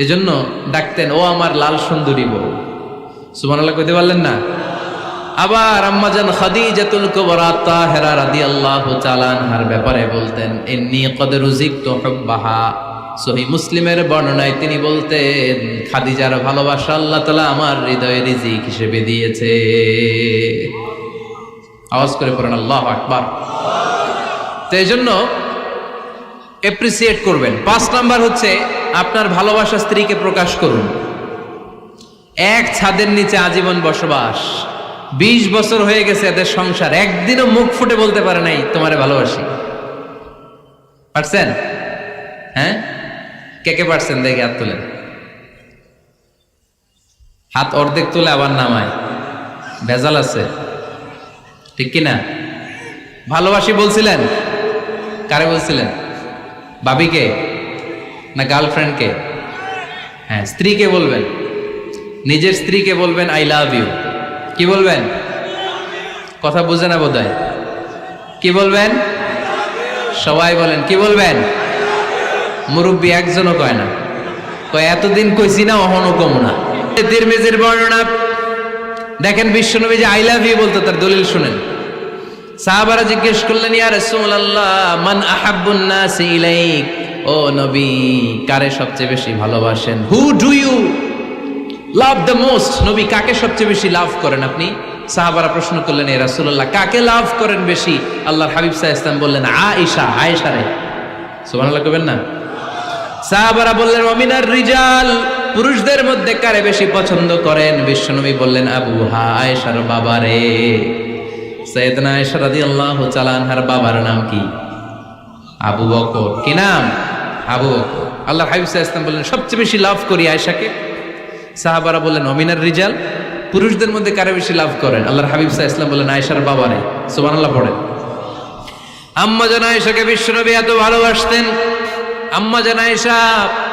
এজন্য ডাকতেন, ও আমার লাল সুন্দরী বউ। সুবহানাল্লাহ কইতে পারলেন না? আবার আম্মা জান খাদিজাতুল কুবরা তাহেরা রাদিয়াল্লাহু তাআলা আনহার ব্যাপারে বলতেন, ইন্নী ক্বাদ রুজিকতু হুব্বাহা। সহিহ মুসলিমের বর্ণনায় তিনি বলতেন, খাদিজার ভালোবাসা আল্লাহ তাআলা আমার হৃদয়ে রিজিক হিসেবে দিয়েছে। আওয়াজ করে পড়েন আল্লাহু আকবার। তো এইজন্য এপ্রিসিয়েট করবেন। 5 নাম্বার হচ্ছে আপনার ভালোবাসা স্ত্রীকে প্রকাশ করুন। এক ছাদের নিচে আজীবন বসবাস, 20 বছর হয়ে গেছে এদের সংসার, একদিনও মুখ ফুটে বলতে পারে নাই তোমারে ভালোবাসি। পারছেন? হ্যাঁ, কে কে পারছেন? দেখে হাত তোলেন। হাত অর্ধেক তুলে আবার নামায়, ভেজাল আছে, ঠিক কিনা? ভালোবাসি বলছিলেন? কারে বলছিলেন? ভাবিকে না গার্লফ্রেন্ডকে? হ্যাঁ, স্ত্রীকে বলবেন। নিজের স্ত্রীকে বলবেন আই লাভ ইউ। কি বলবেন? কথা বুঝে না বোধহয়? কি বলবেন? সবাই বলেন, কি বলবেন? মুরব্বী একজনও কয় না, কয় এতদিন কইছি না, অহনো কম না। তিরমিজির বর্ণনা দেখেন, বিশ্বনবী যে আই লাভ ইউ বলতো তার দলিল শুনেন। সাহাবারা জিজ্ঞেস করলেন, ইয়া রাসূলুল্লাহ, মান আহাব্বুন নাস ইলাইক, ও নবী কারে সবচেয়ে বেশি ভালোবাসেন? Who do you love the most? নবী কাকে সবচেয়ে বেশি লাভ করেন আপনি? সাহাবারা প্রশ্ন করলেন, ইয়া রাসূলুল্লাহ কাকে লাভ করেন বেশি? আল্লাহর হাবিব সাল্লাল্লাহু আলাইহি ওয়াসাল্লাম বললেন, আয়েশা, আয়েশা রে। সুবহানাল্লাহ কইবেন না? সাহাবারা বললেন, ওমিনার রিজাল, পুরুষদের মধ্যে কারে বেশি পছন্দ করেন? বিশ্বনবী বললেন, আবুহা, আয়েশার বাবারে। সাইয়েদনা আয়েশা রাদিয়াল্লাহু তাআলা আনহার বাবার নাম কি? আবু বকর। কি নাম? আবু বকর। আল্লাহর হাবিব সাল্লাল্লাহু আলাইহি ওয়াসাল্লাম বললেন, সবচেয়ে বেশি লাভ করি আয়েশাকে। সাহাবারা বললেন, ওমিনার রিজাল, পুরুষদের মধ্যে কারে বেশি লাভ করেন? আল্লাহর হাবিব সাল্লাল্লাহু আলাইহি ওয়াসাল্লাম বললেন, আয়েশার বাবারে। সুবহানাল্লাহ পড়েন। আম্মা জান আয়েশাকে বিশ্বনবী এত ভালোবাসতেন। আম্মা জান আয়েশা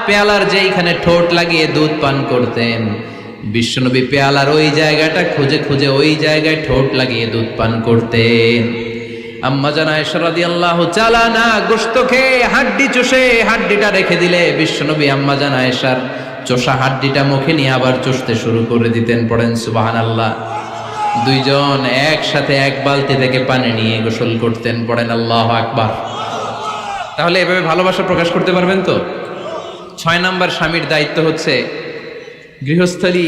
পেয়ালার যেইখানে ঠোঁট লাগিয়ে দুধ পান করতেন, বিশ্বনবী পেয়ালার ওই জায়গাটা খুঁজে খুঁজে ওই জায়গায় ঠোঁট লাগিয়ে দুধ পান করতেন। আম্মা জান আয়েশা রাদিয়াল্লাহু তাআলা না গোশত খেয়ে হাড্ডি চষে হাড্ডিটা রেখে দিলে বিশ্বনবী আম্মা জান আয়েশার চষা হাড্ডিটা মুখে নিয়ে আবার চষতে শুরু করে দিতেন। পড়েন সুবহানাল্লাহ। দুইজন একসাথে এক বালতি থেকে পানি নিয়ে গোসল করতেন। পড়েন আল্লাহু আকবার। তাহলে এভাবে ভালোবাসা প্রকাশ করতে পারবেন তো? 6 নাম্বার স্বামীর দায়িত্ব হচ্ছে গৃহস্থলী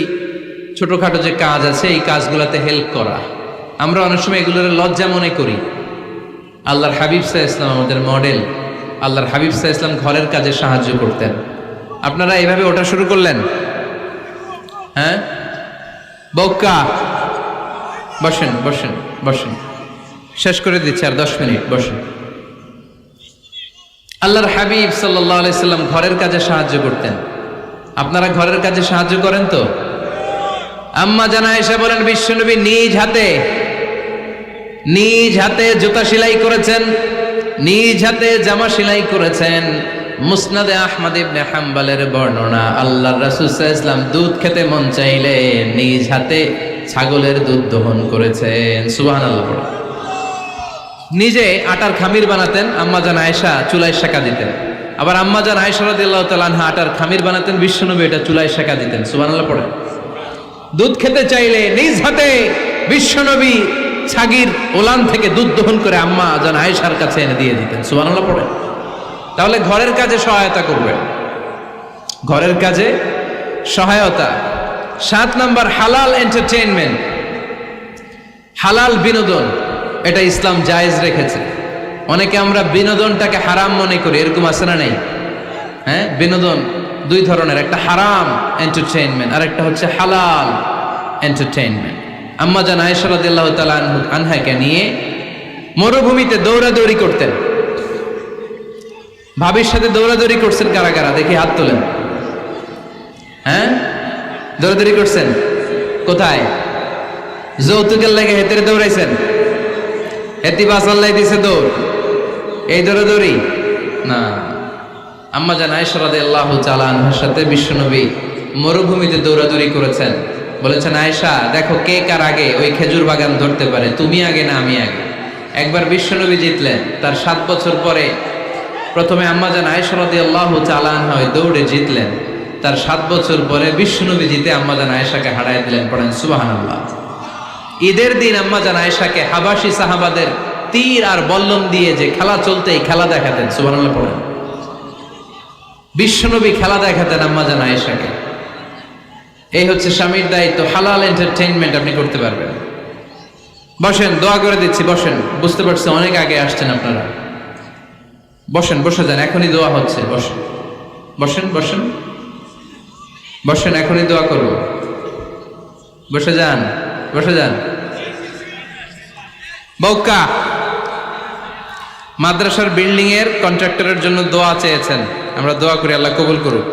ছোটখাটো যে কাজ আছে এই কাজগুলোতে হেল্প করা। আমরা অনেক সময় এগুলোর লজ্জা মনে করি। আল্লাহর হাবিব সাল্লাল্লাহু আলাইহি ওয়াসাল্লাম আমাদের মডেল। আল্লাহর হাবিব সাল্লাল্লাহু আলাইহি ওয়াসাল্লাম ঘরের কাজে সাহায্য করতেন। আপনারা এইভাবে ওটা শুরু করলেন? হ্যাঁ, বউকা বসেন বসেন বসেন, শেষ করে দিচ্ছি, আর 10 মিনিট বসেন। আল্লাহর হাবিব সাল্লাল্লাহু আলাইহি সাল্লাম ঘরের কাজে সাহায্য করতেন। আপনারা ঘরের কাজে সাহায্য করেন তো? আম্মা জান আয়েশা বলেন, বিশ্বনবী নিজ হাতে জুতা সেলাই করেছেন, নিজ হাতে জামা সেলাই করেছেন। মুসনাদে আহমদ ইবনে হাম্বলের বর্ণনা, আল্লাহর রাসূল সাল্লাল্লাহু আলাইহি ওয়াসাল্লাম দুধ খেতে মন চাইলে নিজ হাতে ছাগলের দুধ দহন করেছেন। সুবহানাল্লাহ। নিজে আটার খামির বানাতেন, আম্মা জান আয়েশা চুলায় সেকা দিতেন। আবার আম্মা জান আয়েশা রাদিয়াল্লাহু তাআলা আনহা আটার খামির বানাতেন, বিশ্বনবী এটা চুলায় সেকা দিতেন। সুবহানাল্লাহ পড়েন। দুধ খেতে চাইলে নিজ হাতে বিশ্বনবী ছাগির ওলান থেকে দুধ দহন করে আম্মা জান আয়েশার কাছে এনে দিয়ে দিতেন। সুবহানাল্লাহ পড়েন। তাহলে ঘরের কাজে সহায়তা করবেন, ঘরের কাজে সহায়তা। 7 নাম্বার হালাল এন্টারটেইনমেন্ট, হালাল বিনোদন, এটা ইসলাম জায়েজ রেখেছে। অনেকে আমরা বিনোদনটাকে হারাম মনে করি, এরকম আছে না নাই? হ্যাঁ, বিনোদন 2 ধরনের, একটা হারাম এন্টারটেইনমেন্ট আর একটা হচ্ছে হালাল এন্টারটেইনমেন্ট। আম্মা জান আয়েশা রাদিয়াল্লাহু তাআলা আনহাকে নিয়ে মরুভূমিতে দৌড়াদৌড়ি করতেন। ভাবির সাথে দৌড়াদৌড়ি করছেন কারা কারা? দেখি হাত তোলেন। হ্যাঁ, দৌড়াদৌড়ি করছেন কোথায়? যৌতুকের লাগে হেতেরে দৌড়াইছেন? হেতি বাসাল্লাই দিছে দৌড়, এই দৌড়াদৌড়ি না। আম্মা জান আয়েশা রাদিয়াল্লাহু তাআলা আনহার সাথে বিশ্বনবী মরুভূমিতে দৌড়াদৌড়ি করেছেন। বলেছেন, আয়েশা দেখো কে কার আগে ওই খেজুর বাগান ধরতে পারে, তুমি আগে না আমি আগে। একবার বিশ্বনবী জিতলেন, তার 7 বছর পরে প্রথমে আম্মা জান আয়েশা রাদিয়াল্লাহু তাআলা আনহা ওই দৌড়ে জিতলেন। তার 7 বছর পরে বিশ্বনবী জিতে আম্মা জান আয়েশাকে হারায় দিলেন। পড়েন সুবহানাল্লাহ। ঈদের দিন আম্মা জান আয়েশাকে হাবাসী সাহাবাদের তীর আর বল্লম দিয়ে যে খেলা চলতেই খেলা দেখাতেন। সুবহানাল্লাহ পড়েন। বিশ্বনবী খেলা দেখাতেন আম্মা জান আয়েশাকে। এই হচ্ছে স্বামীর দায়িত্ব। হালাল এন্টারটেইনমেন্ট আপনি করতে পারবেন। বসেন, দোয়া করে দিচ্ছি, বসেন। বুঝতে পারছি অনেক আগে আসছেন আপনারা। বসেন, বসে যান, এখনই দোয়া হচ্ছে। বসেন বসেন বসেন বসেন, এখনই দোয়া করব। বসে যান, বসে যান। বউকা মাদ্রাসার বিল্ডিং এর কন্ট্রাক্টরের জন্য দোয়া চেয়েছেন, আমরা দোয়া করি আল্লাহ কবুল করুক।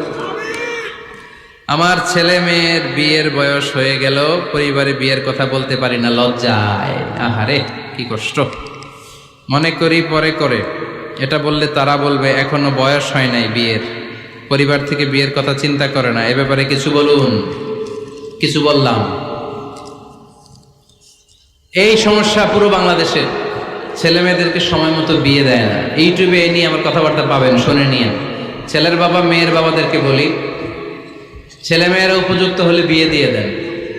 আমার ছেলে মেয়ের বিয়ের বয়স হয়ে গেল, পরিবারে বিয়ের কথা বলতে পারি না, লজ্জায়। আহারে কি কষ্ট। মনে করি পরে করে, এটা বললে তারা বলবে এখনো বয়স হয় নাই বিয়ের, পরিবার থেকে বিয়ের কথা চিন্তা করে না। এ ব্যাপারে কিছু বলুন। কিছু বললাম? এই সমস্যা পুরো বাংলাদেশের। ছেলে মেয়েদেরকে সময় মতো বিয়ে দেয় না। ইউটিউবে এই নিয়ে আমার কথাবার্তা পাবেন, শুনে নিয়ে। ছেলের বাবা মেয়ের বাবাদেরকে বলি, ছেলে মেয়েরা উপযুক্ত হলে বিয়ে দিয়ে দেন।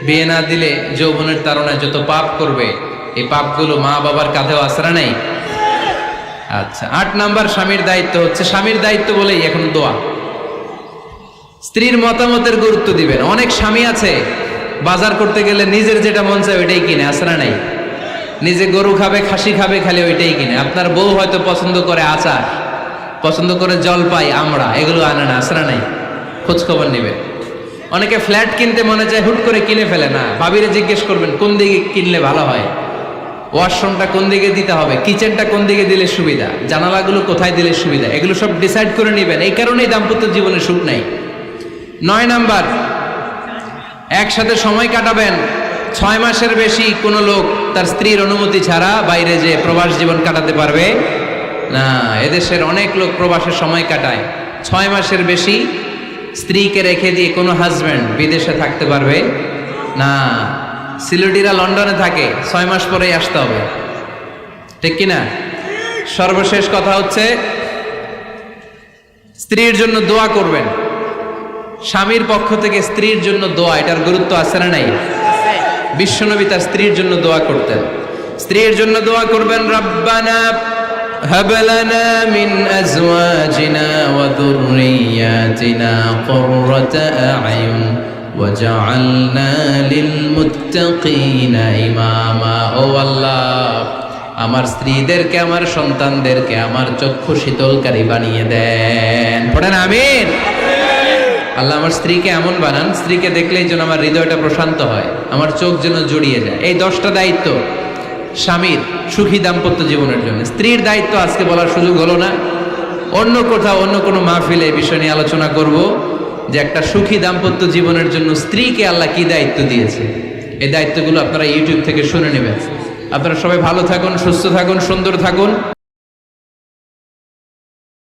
বিয়ে না দিলে যৌবনের তাড়নায় যত পাপ করবে, এই পাপগুলো মা বাবার কাঁধেও আছড়া নেই। আচ্ছা, 8 নাম্বার স্বামীর দায়িত্ব হচ্ছে, স্বামীর দায়িত্ব বলেই এখন দোয়া। স্ত্রীর মতামতের গুরুত্ব দিবেন। অনেক স্বামী আছে বাজার করতে গেলে নিজের যেটা মন চায় ওইটাই কিনে, আছড়া নেই। নিজে গরু খাবে, খাসি খাবে, খালি ওইটাই কিনে। আপনার বউ হয়তো পছন্দ করে আচার, পছন্দ করে জলপাই, আমরা এগুলো আনে না, আছড়া নেই। খোঁজ খবর নিবে। অনেকে ফ্ল্যাট কিনতে মনে চায়, হুট করে কিনে ফেলে না। ভাবিরে জিজ্ঞেস করবেন কোন দিকে কিনলে ভালো হয়, ওয়াশরুমটা কোন দিকে দিতে হবে, কিচেনটা কোন দিকে দিলে সুবিধা, জানালাগুলো কোথায় দিলে সুবিধা, এগুলো সব ডিসাইড করে নেবেন। এই কারণেই দাম্পত্য জীবনে সুখ নাই। 9 নাম্বার, একসাথে সময় কাটাবেন। 6 মাসের বেশি কোনো লোক তার স্ত্রীর অনুমতি ছাড়া বাইরে যে প্রবাস জীবন কাটাতে পারবে না। এদেশের অনেক লোক প্রবাসে সময় কাটায়। 6 মাসের বেশি স্ত্রীকে রেখে দিয়ে কোনো হাজব্যান্ড বিদেশে থাকতে পারবে না। সিলেটিরা লন্ডনে থাকে, 6 মাস পরেই আসতে হবে, ঠিক কিনা? সর্বশেষ কথা হচ্ছে, স্ত্রীর জন্য দোয়া করবেন। স্বামীর পক্ষ থেকে স্ত্রীর জন্য দোয়া, এটার গুরুত্ব আছে না নাই? বিশ্বনবী তার স্ত্রীর জন্য দোয়া করতেন। স্ত্রীর জন্য দোয়া করবেন, রব্বানা হাব লানা মিন আজওয়াজিনা ওয়া যুররিয়াতিনা কুররাতা আ'য়ুন ওয়াজআলনা লিল মুত্তাকিনা ইমামা। ও আল্লাহ, আমার স্ত্রীদেরকে, আমার সন্তানদেরকে আমার চক্ষু শীতলকারী বানিয়ে দেন। পড়েন আমিন। আল্লাহ আমার স্ত্রীকে এমন বানান, স্ত্রীকে দেখলেই যেন আমার হৃদয়টা প্রশান্ত হয়, আমার চোখ যেন জুড়িয়ে যায়। এই 10টা দায়িত্ব স্বামীর সুখী দাম্পত্য জীবনের জন্য। স্ত্রীর দায়িত্ব আজকে বলার সুযোগ হলো না, অন্য কোথাও অন্য কোনো মাহফিলে এই বিষয় নিয়ে আলোচনা করব, যে একটা সুখী দাম্পত্য জীবনের জন্য স্ত্রীকে আল্লাহ কি দায়িত্ব দিয়েছে। এই দায়িত্বগুলো আপনারা ইউটিউব থেকে শুনে নেবেন। আপনারা সবাই ভালো থাকুন, সুস্থ থাকুন, সুন্দর থাকুন।